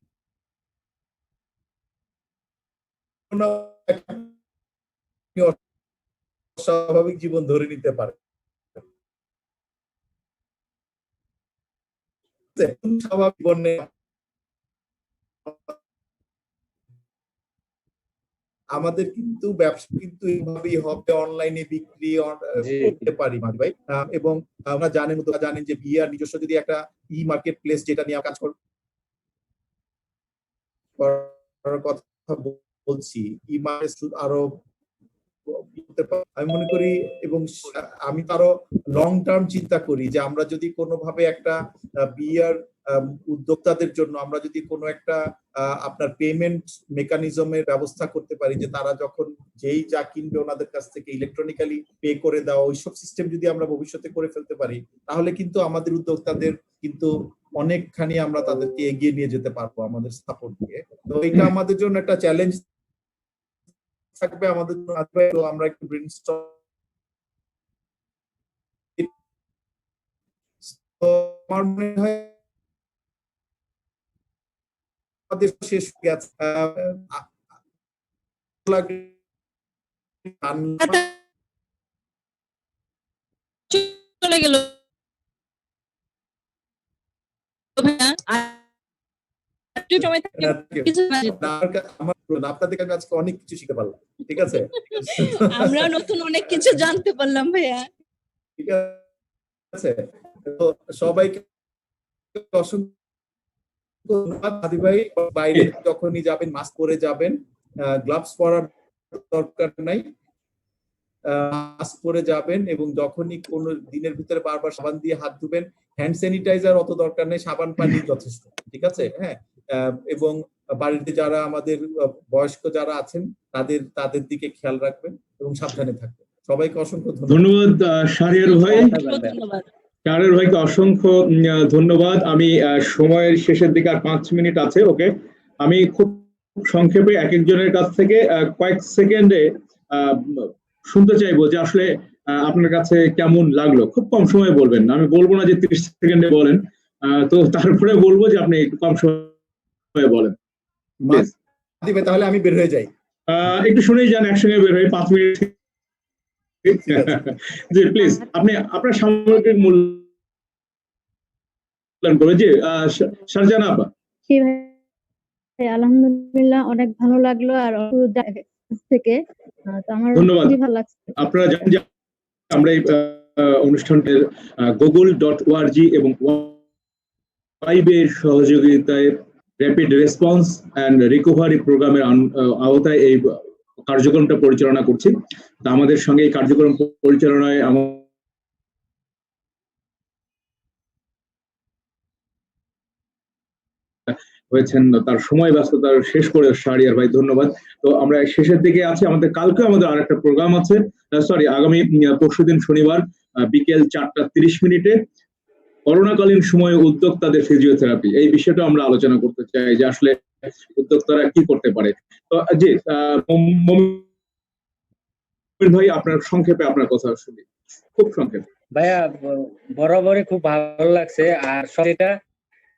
স্বাভাবিক জীবন ধরে নিতে পারে, স্বাভাবিক জীবনে আমাদের কিন্তু ব্যবসা কিন্তু এইভাবেই হবে, অনলাইনে বিক্রি করতে পারি ভাই, এবং আমরা জানেন যে বিয়ার নিজস্ব যদি একটা ই মার্কেট প্লেস যেটা নিয়ে কাজ করার কথা বলছি, ই মার্কেট আরো আমি মনে করি, এবং আমি তো আরো লং টার্ম চিন্তা করি যে আমরা যদি কোনোভাবে একটা বিয়ার উদ্যোক্তাদের জন্য আমরা যদি কোনো একটা আপনার পেমেন্ট মেকানিজমের ব্যবস্থা করতে পারি, যে তারা যখন যেই যা কিনবে ওনাদের কাছ থেকে ইলেকট্রনিক্যালি পে করে দেওয়া, ওইসব সিস্টেম যদি আমরা ভবিষ্যতে করে ফেলতে পারি, তাহলে কিন্তু আমাদের উদ্যোক্তাদের কিন্তু অনেকখানি আমরা তাদেরকে এগিয়ে নিয়ে যেতে পারবো আমাদের সাপোর্ট দিয়ে। তো এটা আমাদের জন্য একটা চ্যালেঞ্জ থাকবে, আমাদের জন্য আসবে। তো আমরা একটু ব্রেইনস্টর্ম, আমার মনে হয় আমাদের শেষ হয়ে গেছে। চলে গেল আপনাদের কাছে আজকে অনেক কিছু শিখতে পারলাম, ঠিক আছে? আমরা নতুন অনেক কিছু জানতে পারলাম ভাইয়া, ঠিক আছে? তো সবাইকে অসংখ্য ধন্যবাদ। হাদি ভাই, বাইরে যখনই যাবেন মাস্ক পরে যাবেন, গ্লাভস পরার দরকার নাই, মাস্ক পরে যাবেন, এবং যখনই কোনো দিনের ভিতরে বারবার সাবান দিয়ে হাত ধুবেন, হ্যান্ড স্যানিটাইজার অত দরকার নেই, সাবান পানি যথেষ্ট, ঠিক আছে? হ্যাঁ, এবং বাড়িতে যারা আমাদের বয়স্ক যারা আছেন তাদের দিকে খেয়াল রাখবেন এবং সাবধানে থাকবেন। সবাইকে অসংখ্য ধন্যবাদ শাহরিয়ার ভাই। ধন্যবাদ। শাহরিয়ার ভাইকে অসংখ্য ধন্যবাদ। আমি সময়ের শেষের দিকে আর 5 মিনিট আছে, ওকে। আমি খুব সংক্ষেপে এক একজনের কাছ থেকে কয়েক সেকেন্ডে শুনতে চাইবো যে আসলে আপনার কাছে কেমন লাগলো। খুব কম সময় বলবেন, আমি বলবো না যে 30 সেকেন্ডে বলেন, তো তারপরে বলবো যে আপনি একটু কম সময়ে বলেন। দিবে তাহলে আমি বের হয়ে যাই। একটু শুনেই যান, একসঙ্গে বের হয়ে 5 মিনিট। জি প্লিজ, আপনি আপনার সামগ্রিক মূল্যায়ন করবেন। জি শারজানা আপা। আলহামদুলিল্লাহ, অনেক ভালো লাগলো। আর থেকে তো আমার খুবই ভালো লাগছে। আপনারা জানেন যে আমরা এই অনুষ্ঠানটির google.org এবং ওয়াইবের সহযোগিতায় র্যাপিড রেসপন্স অ্যান্ড রিকভারি প্রোগ্রামের আওতায় এই কার্যক্রমটা পরিচালনা করছি। তা আমাদের সঙ্গে এই কার্যক্রম পরিচালনায় হয়েছেন, তার সময় ব্যস্ততা শেষ করে শাহরিয়ার ভাই, ধন্যবাদ। তো আমরা শেষের দিকে আছি। আমাদের কালকে আমাদের আরেকটা প্রোগ্রাম আছে, সরি আগামী পরশুদিন শনিবার বিকেল 4:30 করোনাকালীন সময়ে উদ্যোক্তাদের ফিজিওথেরাপি, এই বিষয়টা আমরা আলোচনা করতে চাই যে আসলে উদ্যোক্তারা কি করতে পারে। তো জি মমিন ভাই, আপনার সংক্ষেপে আপনার কথা শুনি, খুব সংক্ষেপে। ভাইয়া বরাবরই খুব ভালো লাগছে। আর সেটা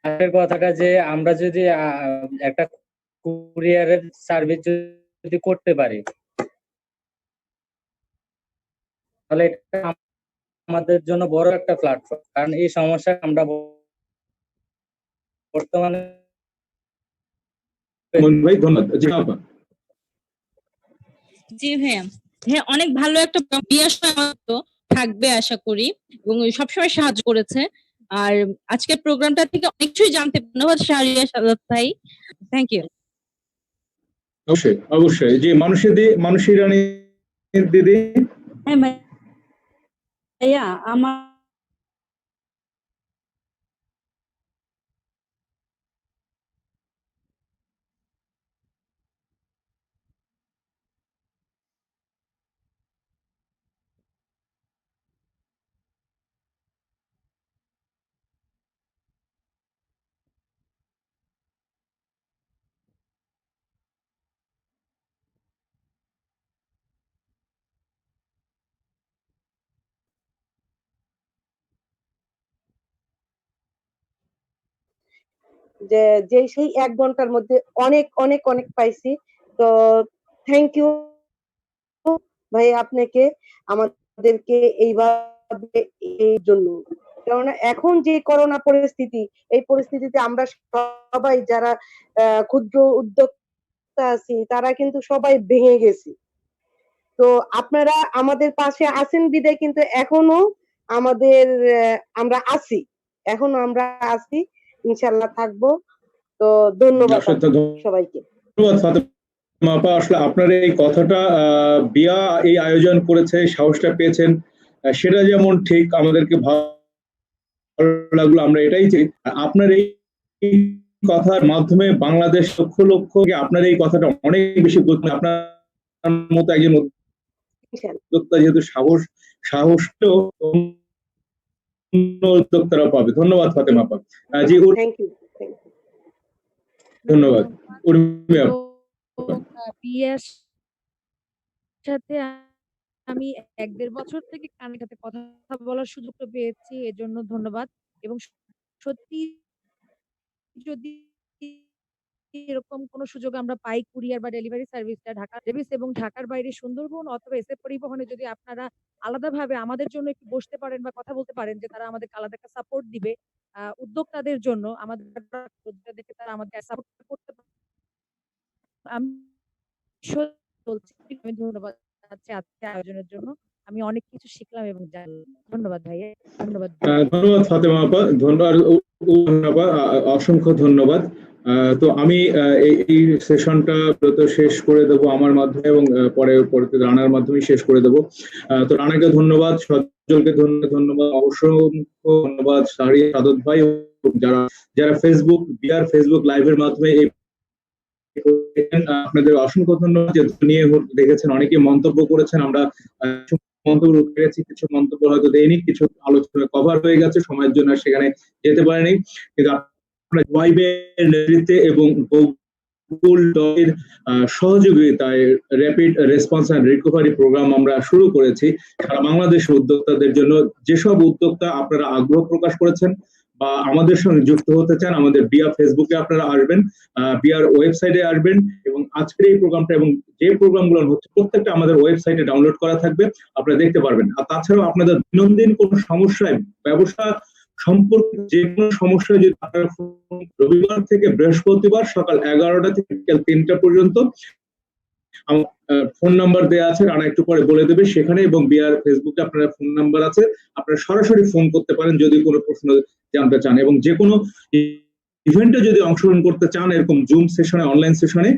আগের কথাটা যে আমরা যদি একটা কুরিয়ারের সার্ভিস যদি করতে পারি তাহলে এটা আমাদের জন্য বড় একটা প্ল্যাটফর্ম। কারণ এই সমস্যা আমরা বর্তমানে ভাই ধন্যবাদ। জি আপা। জি ভাইয়া, হ্যাঁ অনেক ভালো একটা থাকবে আশা করি, এবং সবসময় সাহায্য করেছে। আর আজকের প্রোগ্রামটা থেকে অনেক কিছুই জানতে ধন্যবাদ শাহরিয়া সাদাত ভাই, থ্যাংক ইউ। অবশ্যই অবশ্যই। জি মানুষী রানী দিদি। হ্যাঁ ভাইয়া, আমার যে সেই 1 ঘন্টার মধ্যে অনেক অনেক অনেক পাইছি। তো থ্যাংক ইউ ভাই আপনাকে, আমাদেরকে এইভাবে এই জন্য। কারণ এখন যে করোনা পরিস্থিতি, এই পরিস্থিতিতে আমরা সবাই যারা ক্ষুদ্র উদ্যোক্তা আছি তারা কিন্তু সবাই ভেঙে গেছি। তো আপনারা আমাদের পাশে আছেন বিধায় কিন্তু এখনো আমাদের আমরা আছি, ইনশাআল্লাহ থাকবো। তো ধন্যবাদ সবাইকে। ধন্যবাদ ফাতেমা আপা। আসলে আপনার এই কথাটা বিয়া এই আয়োজন করেছে, সাহসটা পেয়েছেন, সেটা যেমন ঠিক আমাদেরকে ভালো লাগলো, আমরা এটাই চাই। আপনার এই কথার মাধ্যমে বাংলাদেশ লক্ষ লক্ষ আপনার এই কথাটা অনেক বেশি গুরুত্ব। আপনার মতো একজন উদ্যোক্তা যেহেতু সাহসটাও উদ্যোক্তারা পাবে। ধন্যবাদ ফাতেমা আপা। জি থ্যাংক ইউ। ধন্যবাদ। বিয়ের সাথে আমি 1-1.5 বছর থেকে কানের সাথে কথা বলার সুযোগটা পেয়েছি, এজন্য ধন্যবাদ। এবং সত্যি যদি এরকম কোনো সুযোগ আমরা পাই, কুরিয়ার বা ডেলিভারি সার্ভিসটা ঢাকা সার্ভিস এবং ঢাকার বাইরে সুন্দরবন অথবা এসএফ পরিবহনে যদি আপনারা আলাদাভাবে আমাদের জন্য একটু বসতে পারেন বা কথা বলতে পারেন যে তারা আমাদেরকে আলাদা একটা সাপোর্ট দিবে উদ্যোক্তাদের জন্য, আমাদের দেখে তারা আমাদের সাপোর্ট করতে পারে। আমি আমি ধন্যবাদ জানাচ্ছি আজকে আয়োজনের জন্য। আমি অনেক কিছু শিখলাম এবং জানলাম। ধন্যবাদ ভাইয়া। ধন্যবাদ। ধন্যবাদ ফাতেমা আপা, ধন্যবাদ, অসংখ্য ধন্যবাদ। তো আমি এই সেশনটা শেষ করে দেবো আমার মাধ্যমে এবং পরবর্তী রানার মাধ্যমে শেষ করে দেবো। তো রানাকে ধন্যবাদ, সজ্জলকে ধন্যবাদ, অসংখ্য ধন্যবাদ শাহরিয়া সাদত ভাই, যারা ফেসবুক লাইভের মাধ্যমে এই আপনাদের অসংখ্য ধন্যবাদ যে নিয়ে দেখেছেন, অনেকে মন্তব্য করেছেন, আমরা কিছু মন্তব্য পেয়েছি, কিছু মন্তব্য হয়তো দেয়নি, কিছু আলোচনা কভার হয়ে গেছে, সময়ের জন্য সেখানে যেতে পারেনি, কিন্তু আপনারা ওয়াইবের নেতৃত্বে এবং এর সহযোগিতায় rapid response and recovery program আমরা শুরু করেছি সারা বাংলাদেশের উদ্যোক্তাদের জন্য। যেসব উদ্যোক্তা আপনারা আগ্রহ প্রকাশ করেছেন বা আমাদের সঙ্গে যুক্ত হতে চান, আমাদের বিয়া ফেসবুকে আপনারা আসবেন, বিয়ার ওয়েবসাইটে আসবেন, এবং আজকের এই প্রোগ্রামটা এবং যে প্রোগ্রামগুলো হচ্ছে প্রত্যেকটা আমাদের ওয়েবসাইটে ডাউনলোড করা থাকবে, আপনারা দেখতে পারবেন। আর তাছাড়াও আপনাদের দৈনন্দিন কোনো সমস্যায়, ব্যবসা সম্পর্কে যে কোনো সমস্যা যদি আপনারা রবিবার থেকে বৃহস্পতিবার সকাল 11টা থেকে বিকেল 3টা পর্যন্ত ফোন নাম্বার দেওয়া আছে, রানা একটু পরে বলে দেবে সেখানে, এবং বিআর ফেসবুকে আপনার ফোন নাম্বার আছে, আপনারা সরাসরি ফোন করতে পারেন যদি কোনো প্রশ্ন জানতে চান, এবং যে কোনো ইভেন্টে যদি অংশগ্রহণ করতে চান এরকম জুম সেশনে, অনলাইন সেশনে,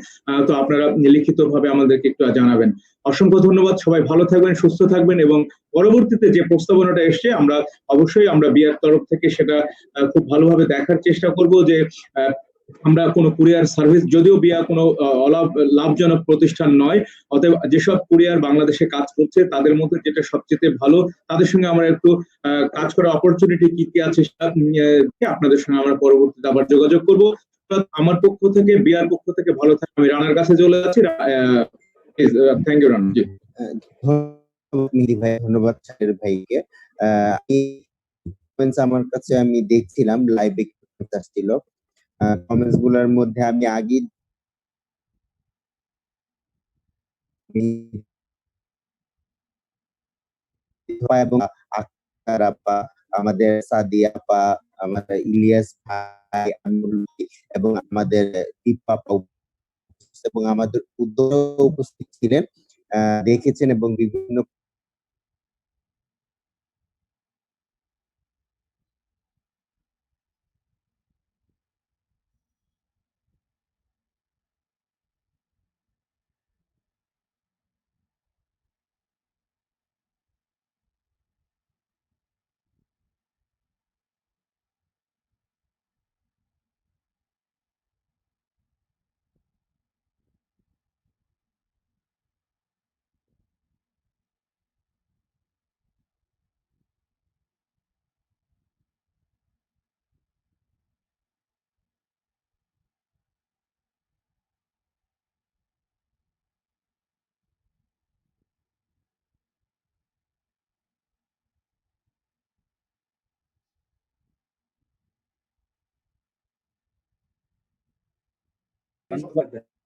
তো আপনারা লিখিতভাবে আমাদেরকে একটু জানাবেন। অসংখ্য ধন্যবাদ, সবাই ভালো থাকবেন, সুস্থ থাকবেন, এবং পরবর্তীতে যে প্রস্তাবনাটা এসছে আমরা বিআর তরফ থেকে সেটা খুব ভালোভাবে দেখার চেষ্টা করব যে আমরা কোনো কুরিয়ার সার্ভিস, যদিও বিয়া কোনো লাভজনক প্রতিষ্ঠান নয়, অতএব যেসব কুরিয়ার বাংলাদেশে কাজ করছে তাদের মধ্যে যেটা সবচেয়ে ভালো, তাদের সঙ্গে আমরা একটু কাজ করার অপরচুনিটি কি কি আছে সেটা আপনাদের সঙ্গে আমরা পরবর্তীতে আবার যোগাযোগ করব। আমার পক্ষ থেকে, বিয়ার পক্ষ থেকে ভালো থাকবে। আমি রানার কাছে চলে যাচ্ছি। থ্যাংক ইউ রানা জি। মিহি ভাই, ধন্যবাদ শাহের ভাইকে। আমার কাছে আমি দেখছিলাম লাইভে আসছিল, কমেন্টস গুলোর মধ্যে আমি আগে এবং আক্তার আপা, আমাদের সাদিয়া আপা, আমাদের ইলিয়াস ভাই, এবং আমাদের দীপা আপা এবং আমাদের উদ্যোগ উপস্থিত ছিলেন, দেখেছেন এবং বিভিন্ন ধন্যবাদ।